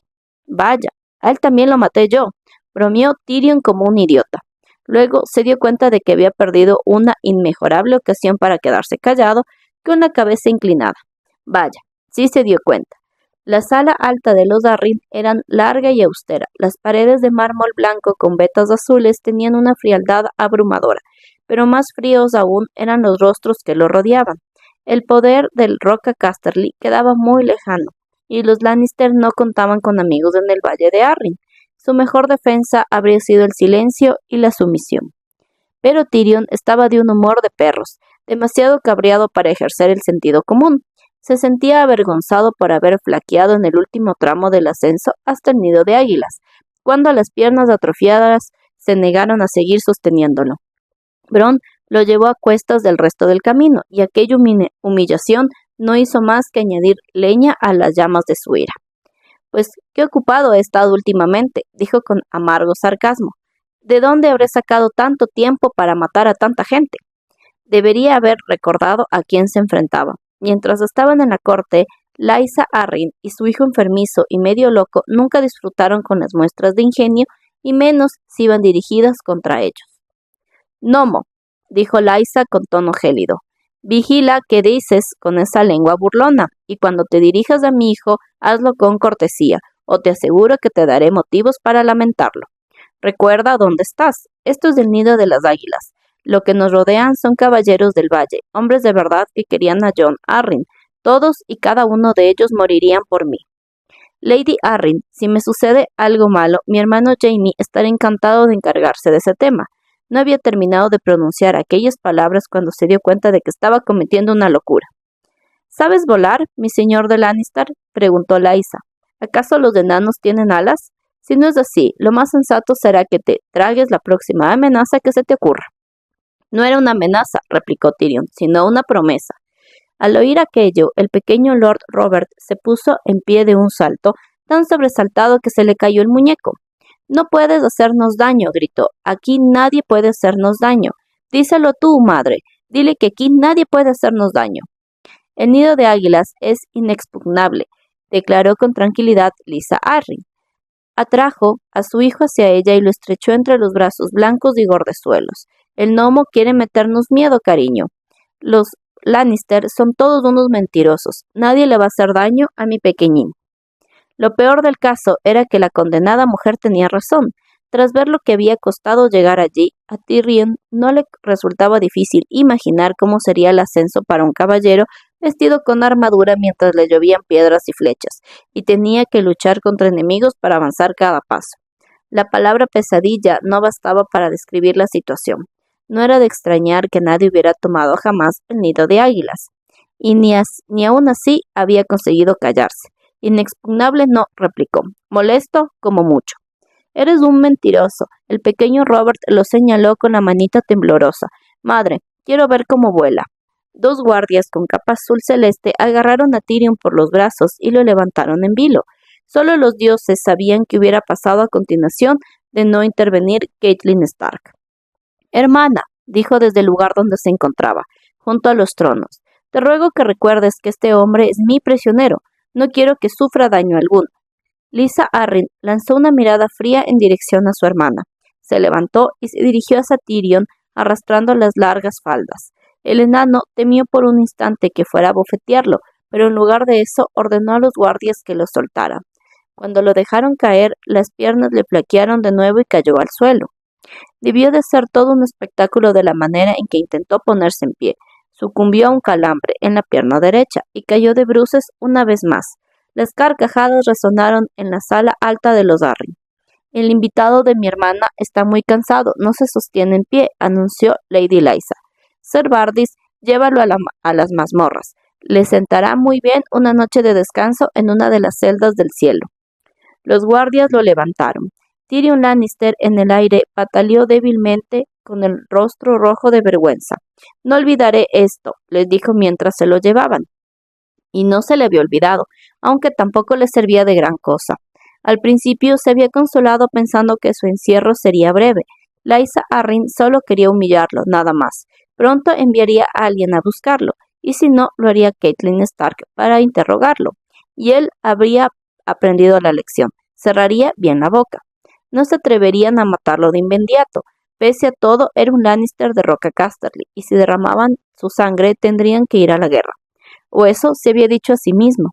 Vaya, a él también lo maté yo, bromeó Tyrion como un idiota. Luego se dio cuenta de que había perdido una inmejorable ocasión para quedarse callado, con la cabeza inclinada. Vaya, sí se dio cuenta. La sala alta de los Arryn era larga y austera. Las paredes de mármol blanco con vetas azules tenían una frialdad abrumadora, pero más fríos aún eran los rostros que lo rodeaban. El poder del Roca Casterly quedaba muy lejano, y los Lannister no contaban con amigos en el Valle de Arryn. Su mejor defensa habría sido el silencio y la sumisión. Pero Tyrion estaba de un humor de perros, demasiado cabreado para ejercer el sentido común. Se sentía avergonzado por haber flaqueado en el último tramo del ascenso hasta el nido de águilas, cuando las piernas atrofiadas se negaron a seguir sosteniéndolo. Bronn lo llevó a cuestas del resto del camino, y aquella humillación no hizo más que añadir leña a las llamas de su ira. Pues, qué ocupado he estado últimamente, dijo con amargo sarcasmo. ¿De dónde habré sacado tanto tiempo para matar a tanta gente? Debería haber recordado a quién se enfrentaba. Mientras estaban en la corte, Lysa Arryn y su hijo enfermizo y medio loco nunca disfrutaron con las muestras de ingenio, y menos si iban dirigidas contra ellos. Gnomo, dijo Lysa con tono gélido, vigila qué dices con esa lengua burlona, y cuando te dirijas a mi hijo, hazlo con cortesía, o te aseguro que te daré motivos para lamentarlo. Recuerda dónde estás. Esto es el nido de las águilas. Lo que nos rodean son caballeros del valle, hombres de verdad que querían a Jon Arryn. Todos y cada uno de ellos morirían por mí. Lady Arryn, si me sucede algo malo, mi hermano Jaime estará encantado de encargarse de ese tema. No había terminado de pronunciar aquellas palabras cuando se dio cuenta de que estaba cometiendo una locura. ¿Sabes volar, mi señor de Lannister?, preguntó Lysa. ¿Acaso los enanos tienen alas? Si no es así, lo más sensato será que te tragues la próxima amenaza que se te ocurra. No era una amenaza, replicó Tyrion, sino una promesa. Al oír aquello, el pequeño Lord Robert se puso en pie de un salto, tan sobresaltado que se le cayó el muñeco. No puedes hacernos daño, gritó. Aquí nadie puede hacernos daño. Díselo tú, madre. Dile que aquí nadie puede hacernos daño. El nido de águilas es inexpugnable, declaró con tranquilidad Lysa Arryn. Atrajo a su hijo hacia ella y lo estrechó entre los brazos blancos y gordezuelos. El gnomo quiere meternos miedo, cariño. Los Lannister son todos unos mentirosos. Nadie le va a hacer daño a mi pequeñín. Lo peor del caso era que la condenada mujer tenía razón. Tras ver lo que había costado llegar allí, a Tyrion no le resultaba difícil imaginar cómo sería el ascenso para un caballero vestido con armadura mientras le llovían piedras y flechas, y tenía que luchar contra enemigos para avanzar cada paso. La palabra pesadilla no bastaba para describir la situación. No era de extrañar que nadie hubiera tomado jamás el nido de águilas. Y ni aun así había conseguido callarse. Inexpugnable no, replicó, molesto como mucho. Eres un mentiroso. El pequeño Robert lo señaló con la manita temblorosa. Madre, quiero ver cómo vuela. Dos guardias con capa azul celeste agarraron a Tyrion por los brazos y lo levantaron en vilo. Solo los dioses sabían qué hubiera pasado a continuación de no intervenir Catelyn Stark. Hermana, dijo desde el lugar donde se encontraba, junto a los tronos, te ruego que recuerdes que este hombre es mi prisionero. No quiero que sufra daño alguno. Lysa Arryn lanzó una mirada fría en dirección a su hermana. Se levantó y se dirigió hacia Tyrion, arrastrando las largas faldas. El enano temió por un instante que fuera a bofetearlo, pero en lugar de eso ordenó a los guardias que lo soltaran. Cuando lo dejaron caer, las piernas le flaquearon de nuevo y cayó al suelo. Debió de ser todo un espectáculo de la manera en que intentó ponerse en pie. Sucumbió a un calambre en la pierna derecha y cayó de bruces una vez más. Las carcajadas resonaron en la sala alta de los Arryn. El invitado de mi hermana está muy cansado, no se sostiene en pie, anunció Lady Lysa. Ser Bardis, llévalo a las mazmorras. Le sentará muy bien una noche de descanso en una de las celdas del cielo. Los guardias lo levantaron. Tyrion Lannister en el aire pataleó débilmente con el rostro rojo de vergüenza. No olvidaré esto, les dijo mientras se lo llevaban. Y no se le había olvidado, aunque tampoco le servía de gran cosa. Al principio se había consolado pensando que su encierro sería breve. Lysa Arryn solo quería humillarlo, nada más. Pronto enviaría a alguien a buscarlo, y si no, lo haría Catelyn Stark para interrogarlo. Y él habría aprendido la lección. Cerraría bien la boca. No se atreverían a matarlo de inmediato. Pese a todo, era un Lannister de Roca Casterly, y si derramaban su sangre tendrían que ir a la guerra. O eso se había dicho a sí mismo.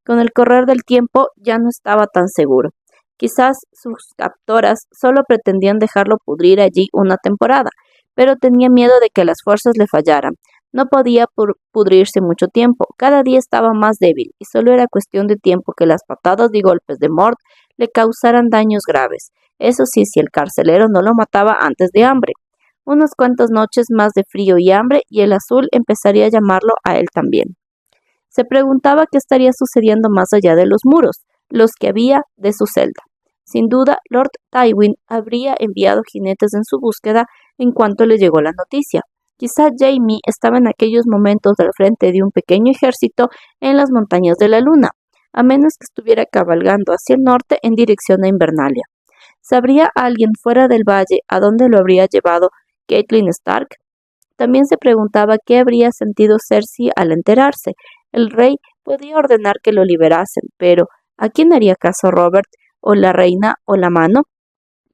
Con el correr del tiempo ya no estaba tan seguro. Quizás sus captoras solo pretendían dejarlo pudrir allí una temporada, pero tenía miedo de que las fuerzas le fallaran. No podía pudrirse mucho tiempo, cada día estaba más débil, y solo era cuestión de tiempo que las patadas y golpes de Mord le causaran daños graves. Eso sí, si el carcelero no lo mataba antes de hambre. Unas cuantas noches más de frío y hambre, y el azul empezaría a llamarlo a él también. Se preguntaba qué estaría sucediendo más allá de los muros, los que había de su celda. Sin duda, Lord Tywin habría enviado jinetes en su búsqueda en cuanto le llegó la noticia. Quizá Jaime estaba en aquellos momentos al frente de un pequeño ejército en las montañas de la luna, a menos que estuviera cabalgando hacia el norte en dirección a Invernalia. ¿Sabría alguien fuera del valle a dónde lo habría llevado Catelyn Stark? También se preguntaba qué habría sentido Cersei al enterarse. El rey podía ordenar que lo liberasen, pero ¿a quién haría caso Robert, o la reina, o la mano?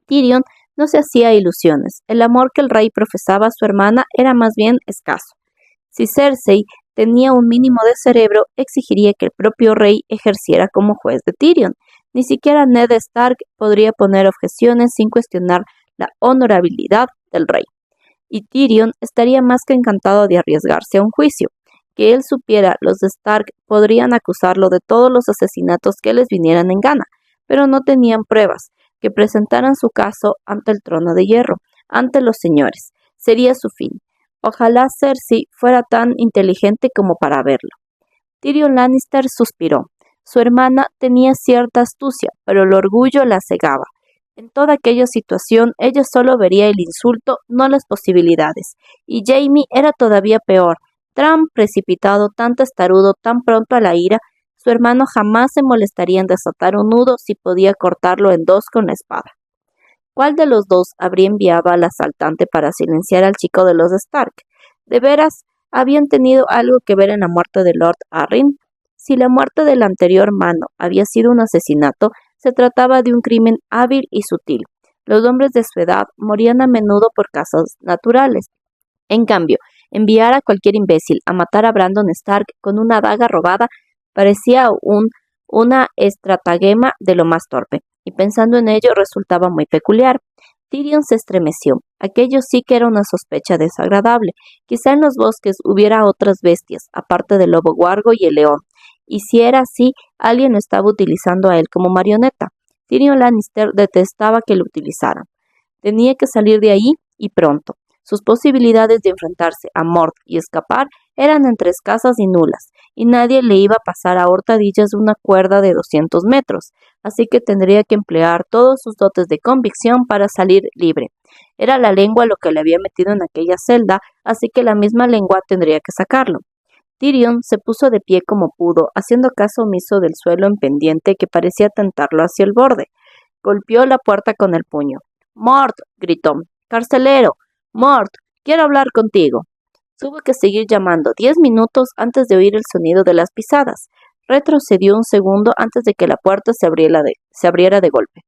Tyrion no se hacía ilusiones. El amor que el rey profesaba a su hermana era más bien escaso. Si Cersei tenía un mínimo de cerebro, exigiría que el propio rey ejerciera como juez de Tyrion. Ni siquiera Ned Stark podría poner objeciones sin cuestionar la honorabilidad del rey. Y Tyrion estaría más que encantado de arriesgarse a un juicio. Que él supiera, los de Stark podrían acusarlo de todos los asesinatos que les vinieran en gana, pero no tenían pruebas. Que presentaran su caso ante el trono de hierro, ante los señores. Sería su fin. Ojalá Cersei fuera tan inteligente como para verlo. Tyrion Lannister suspiró. Su hermana tenía cierta astucia, pero el orgullo la cegaba. En toda aquella situación, ella solo vería el insulto, no las posibilidades. Y Jaime era todavía peor, tan precipitado, tan testarudo, tan pronto a la ira. Su hermano jamás se molestaría en desatar un nudo si podía cortarlo en dos con la espada. ¿Cuál de los dos habría enviado al asaltante para silenciar al chico de los Stark? ¿De veras habían tenido algo que ver en la muerte de Lord Arryn? Si la muerte del anterior mano había sido un asesinato, se trataba de un crimen hábil y sutil. Los hombres de su edad morían a menudo por causas naturales. En cambio, enviar a cualquier imbécil a matar a Brandon Stark con una daga robada parecía una estratagema de lo más torpe, y pensando en ello resultaba muy peculiar. Tyrion se estremeció. Aquello sí que era una sospecha desagradable. Quizá en los bosques hubiera otras bestias, aparte del lobo huargo y el león. Y si era así, alguien lo estaba utilizando a él como marioneta. Tyrion Lannister detestaba que lo utilizaran. Tenía que salir de ahí y pronto. Sus posibilidades de enfrentarse a Mord y escapar eran entre escasas y nulas, y nadie le iba a pasar a hurtadillas una cuerda de 200 metros, así que tendría que emplear todos sus dotes de convicción para salir libre. Era la lengua lo que le había metido en aquella celda, así que la misma lengua tendría que sacarlo. Tyrion se puso de pie como pudo, haciendo caso omiso del suelo en pendiente que parecía tentarlo hacia el borde. Golpeó la puerta con el puño. «Mord», gritó. «Carcelero. Mord, quiero hablar contigo». Tuvo que seguir llamando 10 minutos antes de oír el sonido de las pisadas. Retrocedió un segundo antes de que la puerta se abriera de golpe.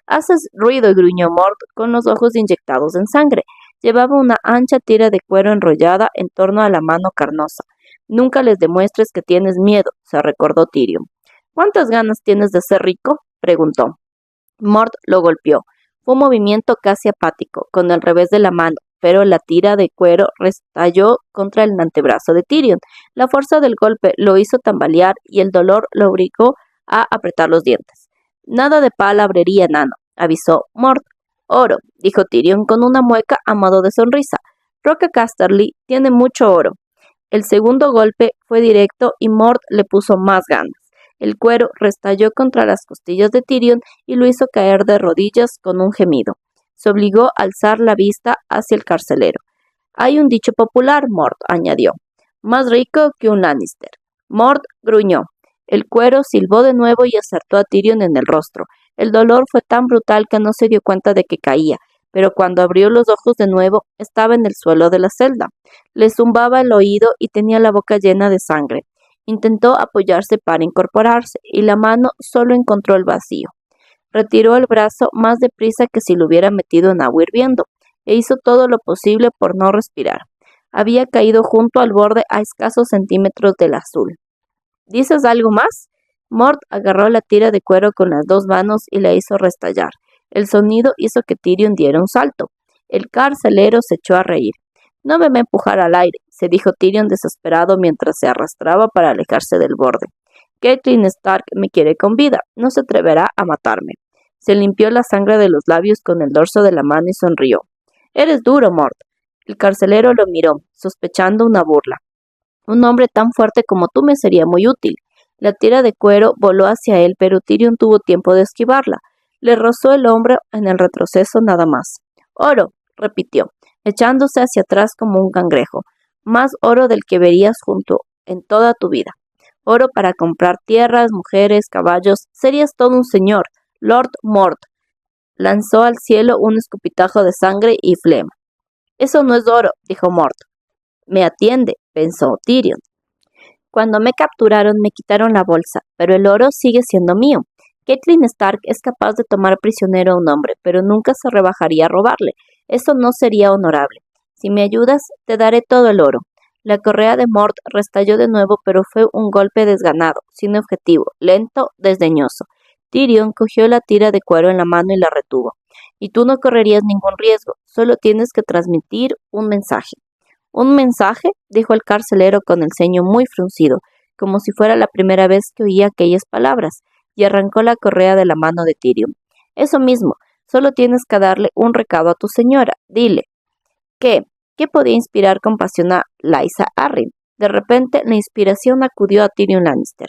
«Haces ruido», gruñó Mord con los ojos inyectados en sangre. Llevaba una ancha tira de cuero enrollada en torno a la mano carnosa. «Nunca les demuestres que tienes miedo», se recordó Tyrion. «¿Cuántas ganas tienes de ser rico?», preguntó. Mord lo golpeó. Fue un movimiento casi apático, con el revés de la mano, pero la tira de cuero restalló contra el antebrazo de Tyrion. La fuerza del golpe lo hizo tambalear y el dolor lo obligó a apretar los dientes. «Nada de palabrería, nano», avisó Mord. «Oro», dijo Tyrion con una mueca a modo de sonrisa. «Roca Casterly tiene mucho oro». El segundo golpe fue directo y Mord le puso más ganas. El cuero restalló contra las costillas de Tyrion y lo hizo caer de rodillas con un gemido. Se obligó a alzar la vista hacia el carcelero. «Hay un dicho popular», Mord añadió. «Más rico que un Lannister». Mord gruñó. El cuero silbó de nuevo y acertó a Tyrion en el rostro. El dolor fue tan brutal que no se dio cuenta de que caía, pero cuando abrió los ojos de nuevo, estaba en el suelo de la celda. Le zumbaba el oído y tenía la boca llena de sangre. Intentó apoyarse para incorporarse, y la mano solo encontró el vacío. Retiró el brazo más deprisa que si lo hubiera metido en agua hirviendo, e hizo todo lo posible por no respirar. Había caído junto al borde a escasos centímetros del azul. «¿Dices algo más?» Mord agarró la tira de cuero con las dos manos y la hizo restallar. El sonido hizo que Tyrion diera un salto. El carcelero se echó a reír. «No me va a empujar al aire», se dijo Tyrion desesperado mientras se arrastraba para alejarse del borde. «Catelyn Stark me quiere con vida, no se atreverá a matarme». Se limpió la sangre de los labios con el dorso de la mano y sonrió. «Eres duro, Mord». El carcelero lo miró, sospechando una burla. «Un hombre tan fuerte como tú me sería muy útil». La tira de cuero voló hacia él, pero Tyrion tuvo tiempo de esquivarla. Le rozó el hombro en el retroceso nada más. «Oro», repitió, echándose hacia atrás como un cangrejo. «Más oro del que verías junto en toda tu vida. Oro para comprar tierras, mujeres, caballos. Serías todo un señor, Lord Mord». Lanzó al cielo un escupitajo de sangre y flema. «Eso no es oro», dijo Mord. «Me atiende», pensó Tyrion. «Cuando me capturaron me quitaron la bolsa, pero el oro sigue siendo mío. Catelyn Stark es capaz de tomar prisionero a un hombre, pero nunca se rebajaría a robarle. Eso no sería honorable. Si me ayudas, te daré todo el oro». La correa de Mord restalló de nuevo, pero fue un golpe desganado, sin objetivo, lento, desdeñoso. Tyrion cogió la tira de cuero en la mano y la retuvo. «Y tú no correrías ningún riesgo, solo tienes que transmitir un mensaje». «¿Un mensaje?», dijo el carcelero con el ceño muy fruncido, como si fuera la primera vez que oía aquellas palabras, y arrancó la correa de la mano de Tyrion. «Eso mismo, solo tienes que darle un recado a tu señora. Dile». «¿Qué? ¿Qué podía inspirar compasión a Lysa Arryn?» De repente, la inspiración acudió a Tyrion Lannister.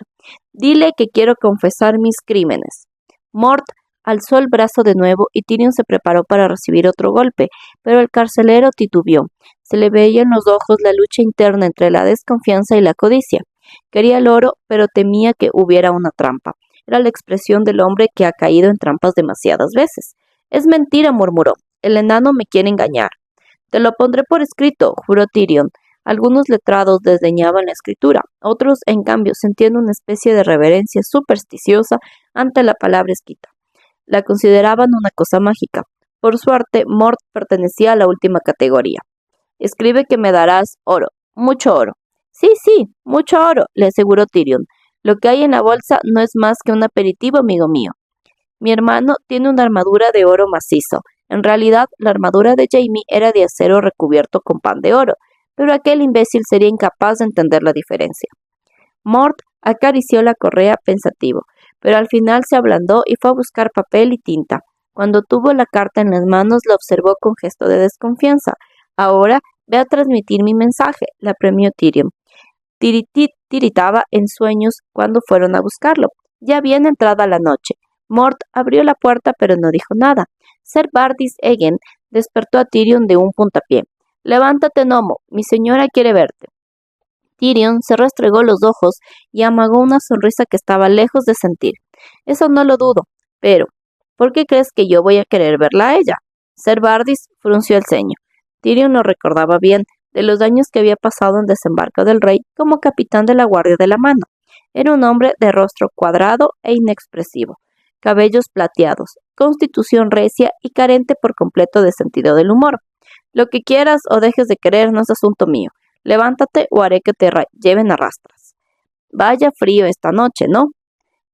«Dile que quiero confesar mis crímenes». Mord alzó el brazo de nuevo y Tyrion se preparó para recibir otro golpe, pero el carcelero titubeó. Se le veía en los ojos la lucha interna entre la desconfianza y la codicia. Quería el oro, pero temía que hubiera una trampa. Era la expresión del hombre que ha caído en trampas demasiadas veces. «Es mentira», murmuró. «El enano me quiere engañar». «Te lo pondré por escrito», juró Tyrion. Algunos letrados desdeñaban la escritura, otros, en cambio, sentían una especie de reverencia supersticiosa ante la palabra escrita. La consideraban una cosa mágica. Por suerte, Mord pertenecía a la última categoría. «Escribe que me darás oro, mucho oro». «Sí, sí, mucho oro», le aseguró Tyrion. «Lo que hay en la bolsa no es más que un aperitivo, amigo mío». «Mi hermano tiene una armadura de oro macizo. En realidad, la armadura de Jaime era de acero recubierto con pan de oro, pero aquel imbécil sería incapaz de entender la diferencia. Mort acarició la correa pensativo, pero al final se ablandó y fue a buscar papel y tinta. Cuando tuvo la carta en las manos, la observó con gesto de desconfianza. Ahora ve a transmitir mi mensaje, la premió Tyrion. Tiritaba en sueños cuando fueron a buscarlo. Ya bien entrada la noche. Mort abrió la puerta pero no dijo nada. Ser Bardis Egen despertó a Tyrion de un puntapié. «Levántate, gnomo, mi señora quiere verte». Tyrion se restregó los ojos y amagó una sonrisa que estaba lejos de sentir. «Eso no lo dudo, pero ¿por qué crees que yo voy a querer verla a ella?» Ser Bardis frunció el ceño. Tyrion lo recordaba bien, de los años que había pasado en Desembarco del Rey como capitán de la Guardia de la Mano. Era un hombre de rostro cuadrado e inexpresivo, cabellos plateados, constitución recia y carente por completo de sentido del humor. «Lo que quieras o dejes de querer no es asunto mío. Levántate o haré que te lleven a rastras». «Vaya frío esta noche, ¿no?»,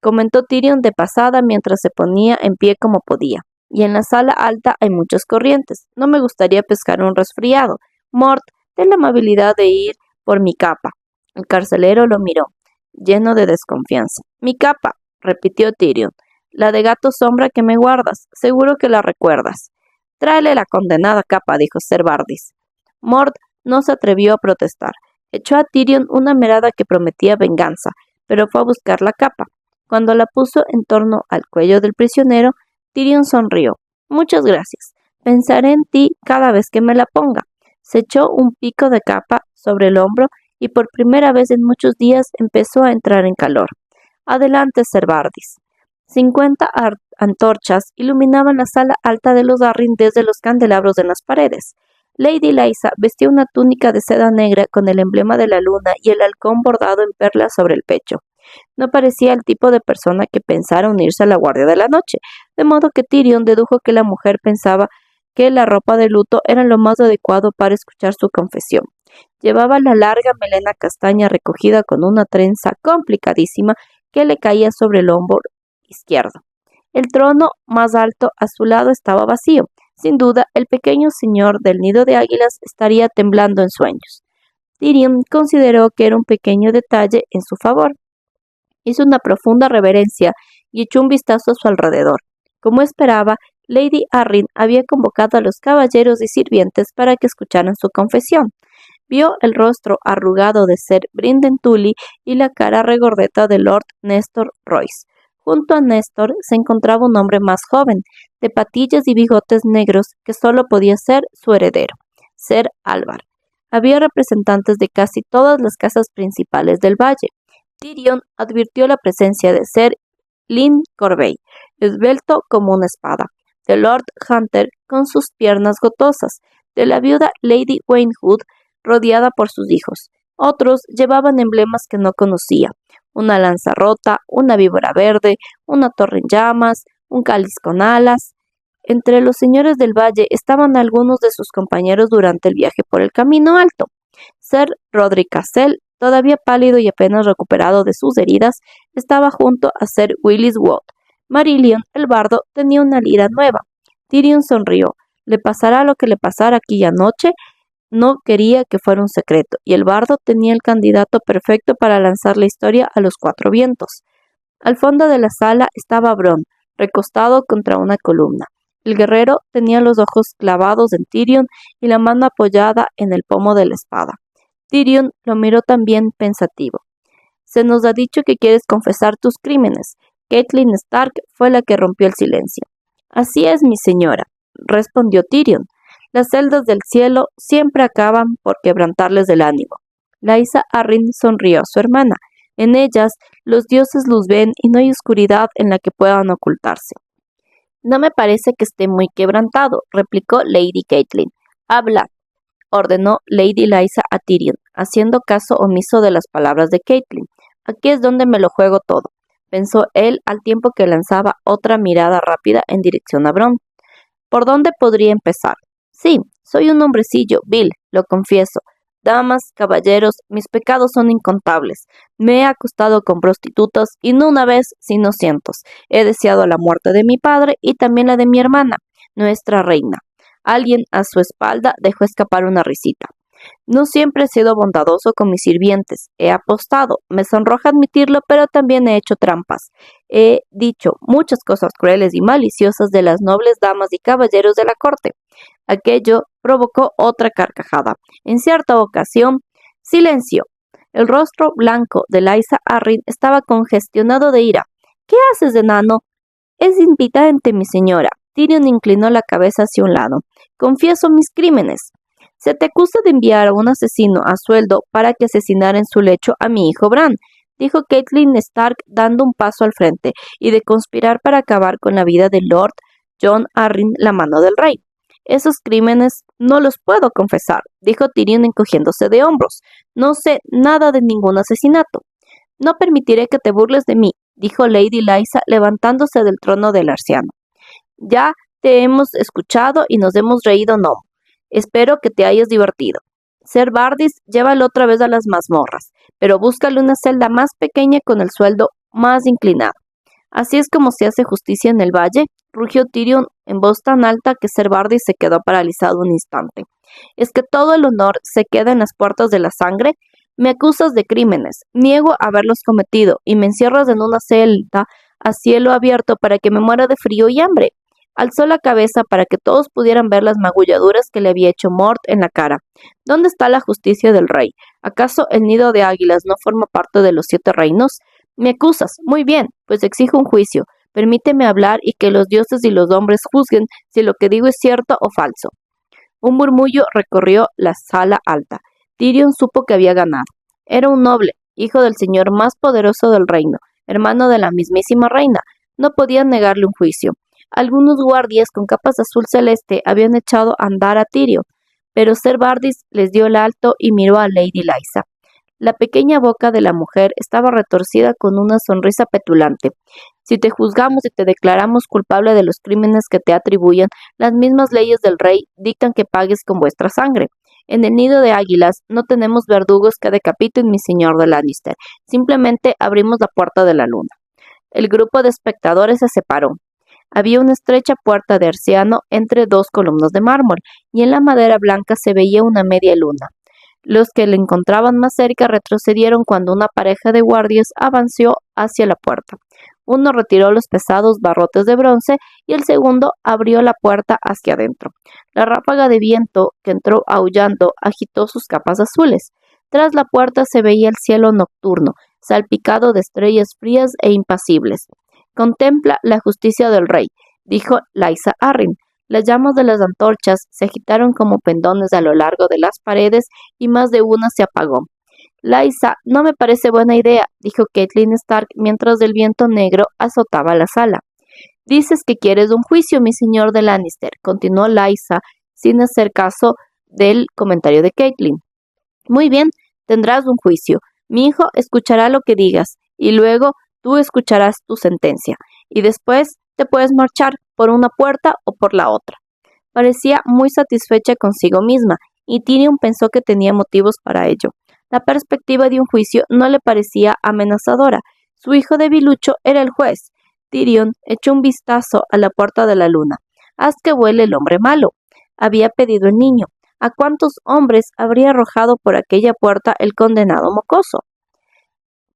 comentó Tyrion de pasada mientras se ponía en pie como podía. «Y en la sala alta hay muchas corrientes. No me gustaría pescar un resfriado. Mort, ten la amabilidad de ir por mi capa». El carcelero lo miró, lleno de desconfianza. «Mi capa», repitió Tyrion. «La de gato sombra que me guardas. Seguro que la recuerdas». «Tráele la condenada capa», dijo Ser Bardis. Mort no se atrevió a protestar. Echó a Tyrion una mirada que prometía venganza, pero fue a buscar la capa. Cuando la puso en torno al cuello del prisionero, Tyrion sonrió. «Muchas gracias. Pensaré en ti cada vez que me la ponga». Se echó un pico de capa sobre el hombro y por primera vez en muchos días empezó a entrar en calor. «Adelante, Ser Bardis». 50 antorchas iluminaban la sala alta de los Arryn desde los candelabros en las paredes. Lady Lysa vestía una túnica de seda negra con el emblema de la luna y el halcón bordado en perlas sobre el pecho. No parecía el tipo de persona que pensara unirse a la Guardia de la Noche, de modo que Tyrion dedujo que la mujer pensaba que la ropa de luto era lo más adecuado para escuchar su confesión. Llevaba la larga melena castaña recogida con una trenza complicadísima que le caía sobre el hombro izquierdo. El trono más alto a su lado estaba vacío. Sin duda, el pequeño señor del nido de águilas estaría temblando en sueños. Tyrion consideró que era un pequeño detalle en su favor. Hizo una profunda reverencia y echó un vistazo a su alrededor. Como esperaba, Lady Arryn había convocado a los caballeros y sirvientes para que escucharan su confesión. Vio el rostro arrugado de Ser Brynden Tully y la cara regordeta de Lord Nestor Royce. Junto a Néstor se encontraba un hombre más joven, de patillas y bigotes negros, que solo podía ser su heredero, Ser Alvar. Había representantes de casi todas las casas principales del valle. Tyrion advirtió la presencia de Ser Lyn Corvey, esbelto como una espada, de Lord Hunter con sus piernas gotosas, de la viuda Lady Waynwood rodeada por sus hijos. Otros llevaban emblemas que no conocía: una lanza rota, una víbora verde, una torre en llamas, un cáliz con alas. Entre los señores del valle estaban algunos de sus compañeros durante el viaje por el Camino Alto. Ser Roderick Cassel, todavía pálido y apenas recuperado de sus heridas, estaba junto a Ser Willis Watt. Marillion, el bardo, tenía una lira nueva. Tyrion sonrió. Le pasará lo que le pasara aquella noche. No quería que fuera un secreto, y el bardo tenía el candidato perfecto para lanzar la historia a los cuatro vientos. Al fondo de la sala estaba Bronn, recostado contra una columna. El guerrero tenía los ojos clavados en Tyrion y la mano apoyada en el pomo de la espada. Tyrion lo miró también pensativo. «Se nos ha dicho que quieres confesar tus crímenes». Catelyn Stark fue la que rompió el silencio. «Así es, mi señora», respondió Tyrion. «Las celdas del cielo siempre acaban por quebrantarles el ánimo». Lysa Arryn sonrió a su hermana. «En ellas los dioses luz ven y no hay oscuridad en la que puedan ocultarse». «No me parece que esté muy quebrantado», replicó Lady Catelyn. «Habla», ordenó Lady Lysa a Tyrion, haciendo caso omiso de las palabras de Catelyn. «Aquí es donde me lo juego todo», pensó él al tiempo que lanzaba otra mirada rápida en dirección a Bronn. «¿Por dónde podría empezar? Sí, soy un hombrecillo vil, lo confieso. Damas, caballeros, mis pecados son incontables. Me he acostado con prostitutas y no una vez, sino cientos. He deseado la muerte de mi padre y también la de mi hermana. nuestra reina. Alguien a su espalda dejó escapar una risita. No siempre he sido bondadoso con mis sirvientes. He apostado. Me sonroja admitirlo, pero también he hecho trampas. He dicho muchas cosas crueles y maliciosas de las nobles damas y caballeros de la corte. Aquello provocó otra carcajada. En cierta ocasión, silencio. El rostro blanco de Lysa Arryn estaba congestionado de ira. ¿Qué haces, enano? Es impitante, mi señora. Tyrion inclinó la cabeza hacia un lado. Confieso mis crímenes. Se te acusa de enviar a un asesino a sueldo para que asesinara en su lecho a mi hijo Bran, dijo Catelyn Stark dando un paso al frente, y de conspirar para acabar con la vida de Lord Jon Arryn, la mano del rey. Esos crímenes no los puedo confesar, dijo Tyrion encogiéndose de hombros. No sé nada de ningún asesinato. No permitiré que te burles de mí, dijo Lady Lysa levantándose del trono del anciano. Ya te hemos escuchado y nos hemos reído, no. Espero que te hayas divertido. Ser Bardis, llévalo otra vez a las mazmorras, pero búscale una celda más pequeña con el sueldo más inclinado. Así es como se hace justicia en el valle, rugió Tyrion en voz tan alta que Ser Bardis se quedó paralizado un instante. ¿Es que todo el honor se queda en las puertas de la sangre? Me acusas de crímenes, niego haberlos cometido y me encierras en una celda a cielo abierto para que me muera de frío y hambre. Alzó la cabeza para que todos pudieran ver las magulladuras que le había hecho Mort en la cara. ¿Dónde está la justicia del rey? ¿Acaso el nido de águilas no forma parte de los 7 reinos? Me acusas. Muy bien, pues exijo un juicio. Permíteme hablar y que los dioses y los hombres juzguen si lo que digo es cierto o falso. Un murmullo recorrió la sala alta. Tyrion supo que había ganado. Era un noble, hijo del señor más poderoso del reino, hermano de la mismísima reina. No podían negarle un juicio. Algunos guardias con capas azul celeste habían echado a andar a Tyrion, pero Ser Bardis les dio el alto y miró a Lady Lysa. La pequeña boca de la mujer estaba retorcida con una sonrisa petulante. Si te juzgamos y te declaramos culpable de los crímenes que te atribuyen, las mismas leyes del rey dictan que pagues con vuestra sangre. En el nido de águilas no tenemos verdugos que decapiten mi señor de Lannister. Simplemente abrimos la puerta de la luna. El grupo de espectadores se separó. Había una estrecha puerta de arciano entre 2 columnas de mármol, y en la madera blanca se veía una media luna. Los que le encontraban más cerca retrocedieron cuando una pareja de guardias avanzó hacia la puerta. Uno retiró los pesados barrotes de bronce y el segundo abrió la puerta hacia adentro. La ráfaga de viento que entró aullando agitó sus capas azules. Tras la puerta se veía el cielo nocturno, salpicado de estrellas frías e impasibles. Contempla la justicia del rey, dijo Lysa Arryn. Las llamas de las antorchas se agitaron como pendones a lo largo de las paredes y más de una se apagó. Lysa, no me parece buena idea, dijo Catelyn Stark mientras el viento negro azotaba la sala. Dices que quieres un juicio, mi señor de Lannister, continuó Lysa sin hacer caso del comentario de Catelyn. Muy bien, tendrás un juicio. Mi hijo escuchará lo que digas y luego tú escucharás tu sentencia, y después te puedes marchar por una puerta o por la otra. Parecía muy satisfecha consigo misma, y Tyrion pensó que tenía motivos para ello. La perspectiva de un juicio no le parecía amenazadora. Su hijo debilucho era el juez. Tyrion echó un vistazo a la puerta de la luna. Haz que vuele el hombre malo. Había pedido el niño. ¿A cuántos hombres habría arrojado por aquella puerta el condenado mocoso?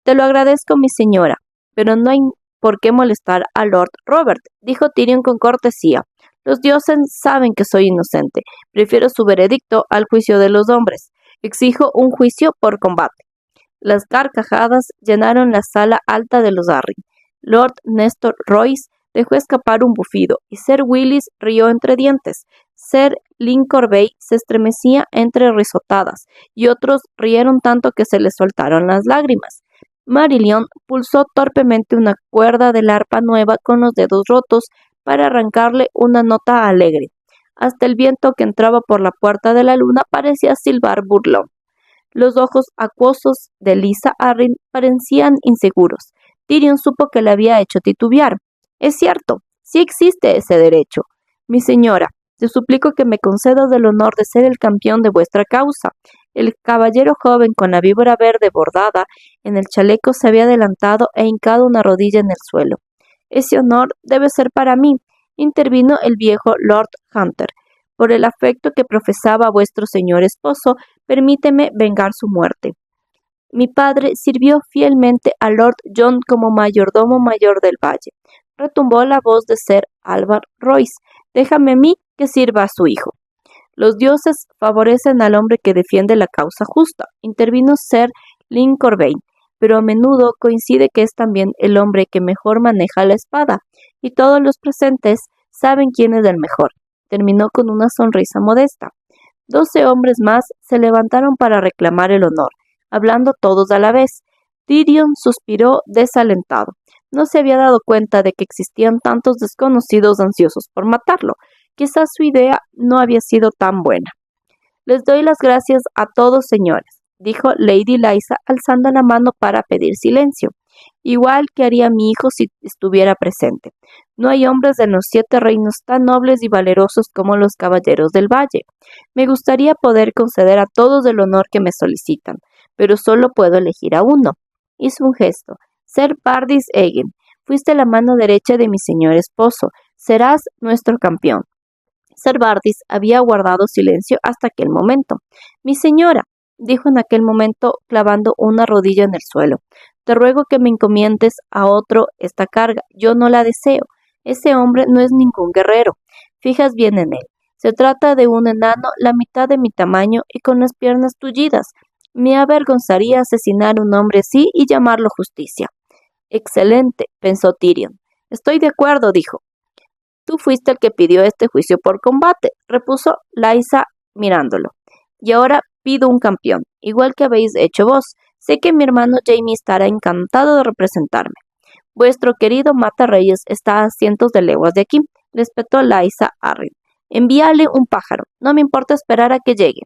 Te lo agradezco, mi señora, pero no hay por qué molestar a Lord Robert, dijo Tyrion con cortesía. Los dioses saben que soy inocente. Prefiero su veredicto al juicio de los hombres. Exijo un juicio por combate. Las carcajadas llenaron la sala alta de los Arryn. Lord Nestor Royce dejó escapar un bufido, y Ser Willis rió entre dientes. Ser Lyn Corvey se estremecía entre risotadas, y otros rieron tanto que se les soltaron las lágrimas. Marillion pulsó torpemente una cuerda del arpa nueva con los dedos rotos para arrancarle una nota alegre. Hasta el viento que entraba por la puerta de la luna parecía silbar burlón. Los ojos acuosos de Lysa Arryn parecían inseguros. Tyrion supo que le había hecho titubear. Es cierto, sí existe ese derecho. Mi señora, te suplico que me concedas el honor de ser el campeón de vuestra causa. El caballero joven con la víbora verde bordada en el chaleco se había adelantado e hincado una rodilla en el suelo. Ese honor debe ser para mí. intervino el viejo Lord Hunter. Por el afecto que profesaba a vuestro señor esposo, permíteme vengar su muerte. Mi padre sirvió fielmente a Lord John como mayordomo mayor del valle. Retumbó la voz de Sir Alvar Royce. Déjame a mí que sirva a su hijo. Los dioses favorecen al hombre que defiende la causa justa, intervino Sir Lynn Corvain, pero a menudo coincide que es también el hombre que mejor maneja la espada, y todos los presentes saben quién es el mejor. Terminó con una sonrisa modesta. 12 hombres más se levantaron para reclamar el honor, hablando todos a la vez. Tyrion suspiró desalentado. No se había dado cuenta de que existían tantos desconocidos ansiosos por matarlo. Quizás su idea no había sido tan buena. Les doy las gracias a todos, señores, dijo Lady Lysa alzando la mano para pedir silencio. Igual que haría mi hijo si estuviera presente. No hay hombres en los 7 reinos tan nobles y valerosos como los caballeros del valle. Me gustaría poder conceder a todos el honor que me solicitan, pero solo puedo elegir a uno. Hizo un gesto. Ser Pardis Egen, fuiste la mano derecha de mi señor esposo. Serás nuestro campeón. Ser Bardis había guardado silencio hasta aquel momento. Mi señora, dijo en aquel momento clavando una rodilla en el suelo, te ruego que me encomiendes a otro esta carga. Yo no la deseo. Ese hombre no es ningún guerrero. Fijas bien en él. Se trata de un enano la mitad de mi tamaño y con las piernas tullidas. Me avergonzaría asesinar a un hombre así y llamarlo justicia. Excelente, pensó Tyrion. Estoy de acuerdo, dijo. Tú fuiste el que pidió este juicio por combate, repuso Lysa mirándolo. Y ahora pido un campeón, igual que habéis hecho vos. Sé que mi hermano Jaime estará encantado de representarme. Vuestro querido Mata Reyes está a cientos de leguas de aquí, respetó Lysa Arryn. Envíale un pájaro, no me importa esperar a que llegue.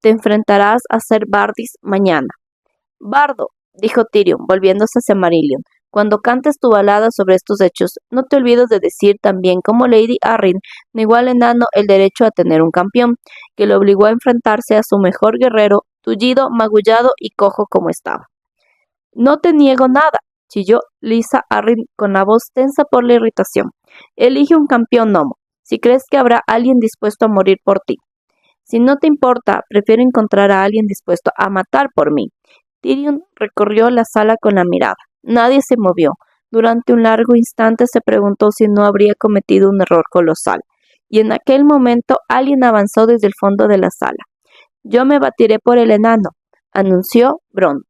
Te enfrentarás a Ser Bardis mañana. Bardo, dijo Tyrion, volviéndose hacia Marillion, cuando cantes tu balada sobre estos hechos, no te olvides de decir también como Lady Arryn negó al enano el derecho a tener un campeón, que lo obligó a enfrentarse a su mejor guerrero, tullido, magullado y cojo como estaba. No te niego nada, chilló Lysa Arryn con la voz tensa por la irritación. Elige un campeón gnomo, si crees que habrá alguien dispuesto a morir por ti. Si no te importa, prefiero encontrar a alguien dispuesto a matar por mí. Tyrion recorrió la sala con la mirada. Nadie se movió. Durante un largo instante se preguntó si no habría cometido un error colosal. Y en aquel momento alguien avanzó desde el fondo de la sala. Yo me batiré por el enano, anunció Bronn.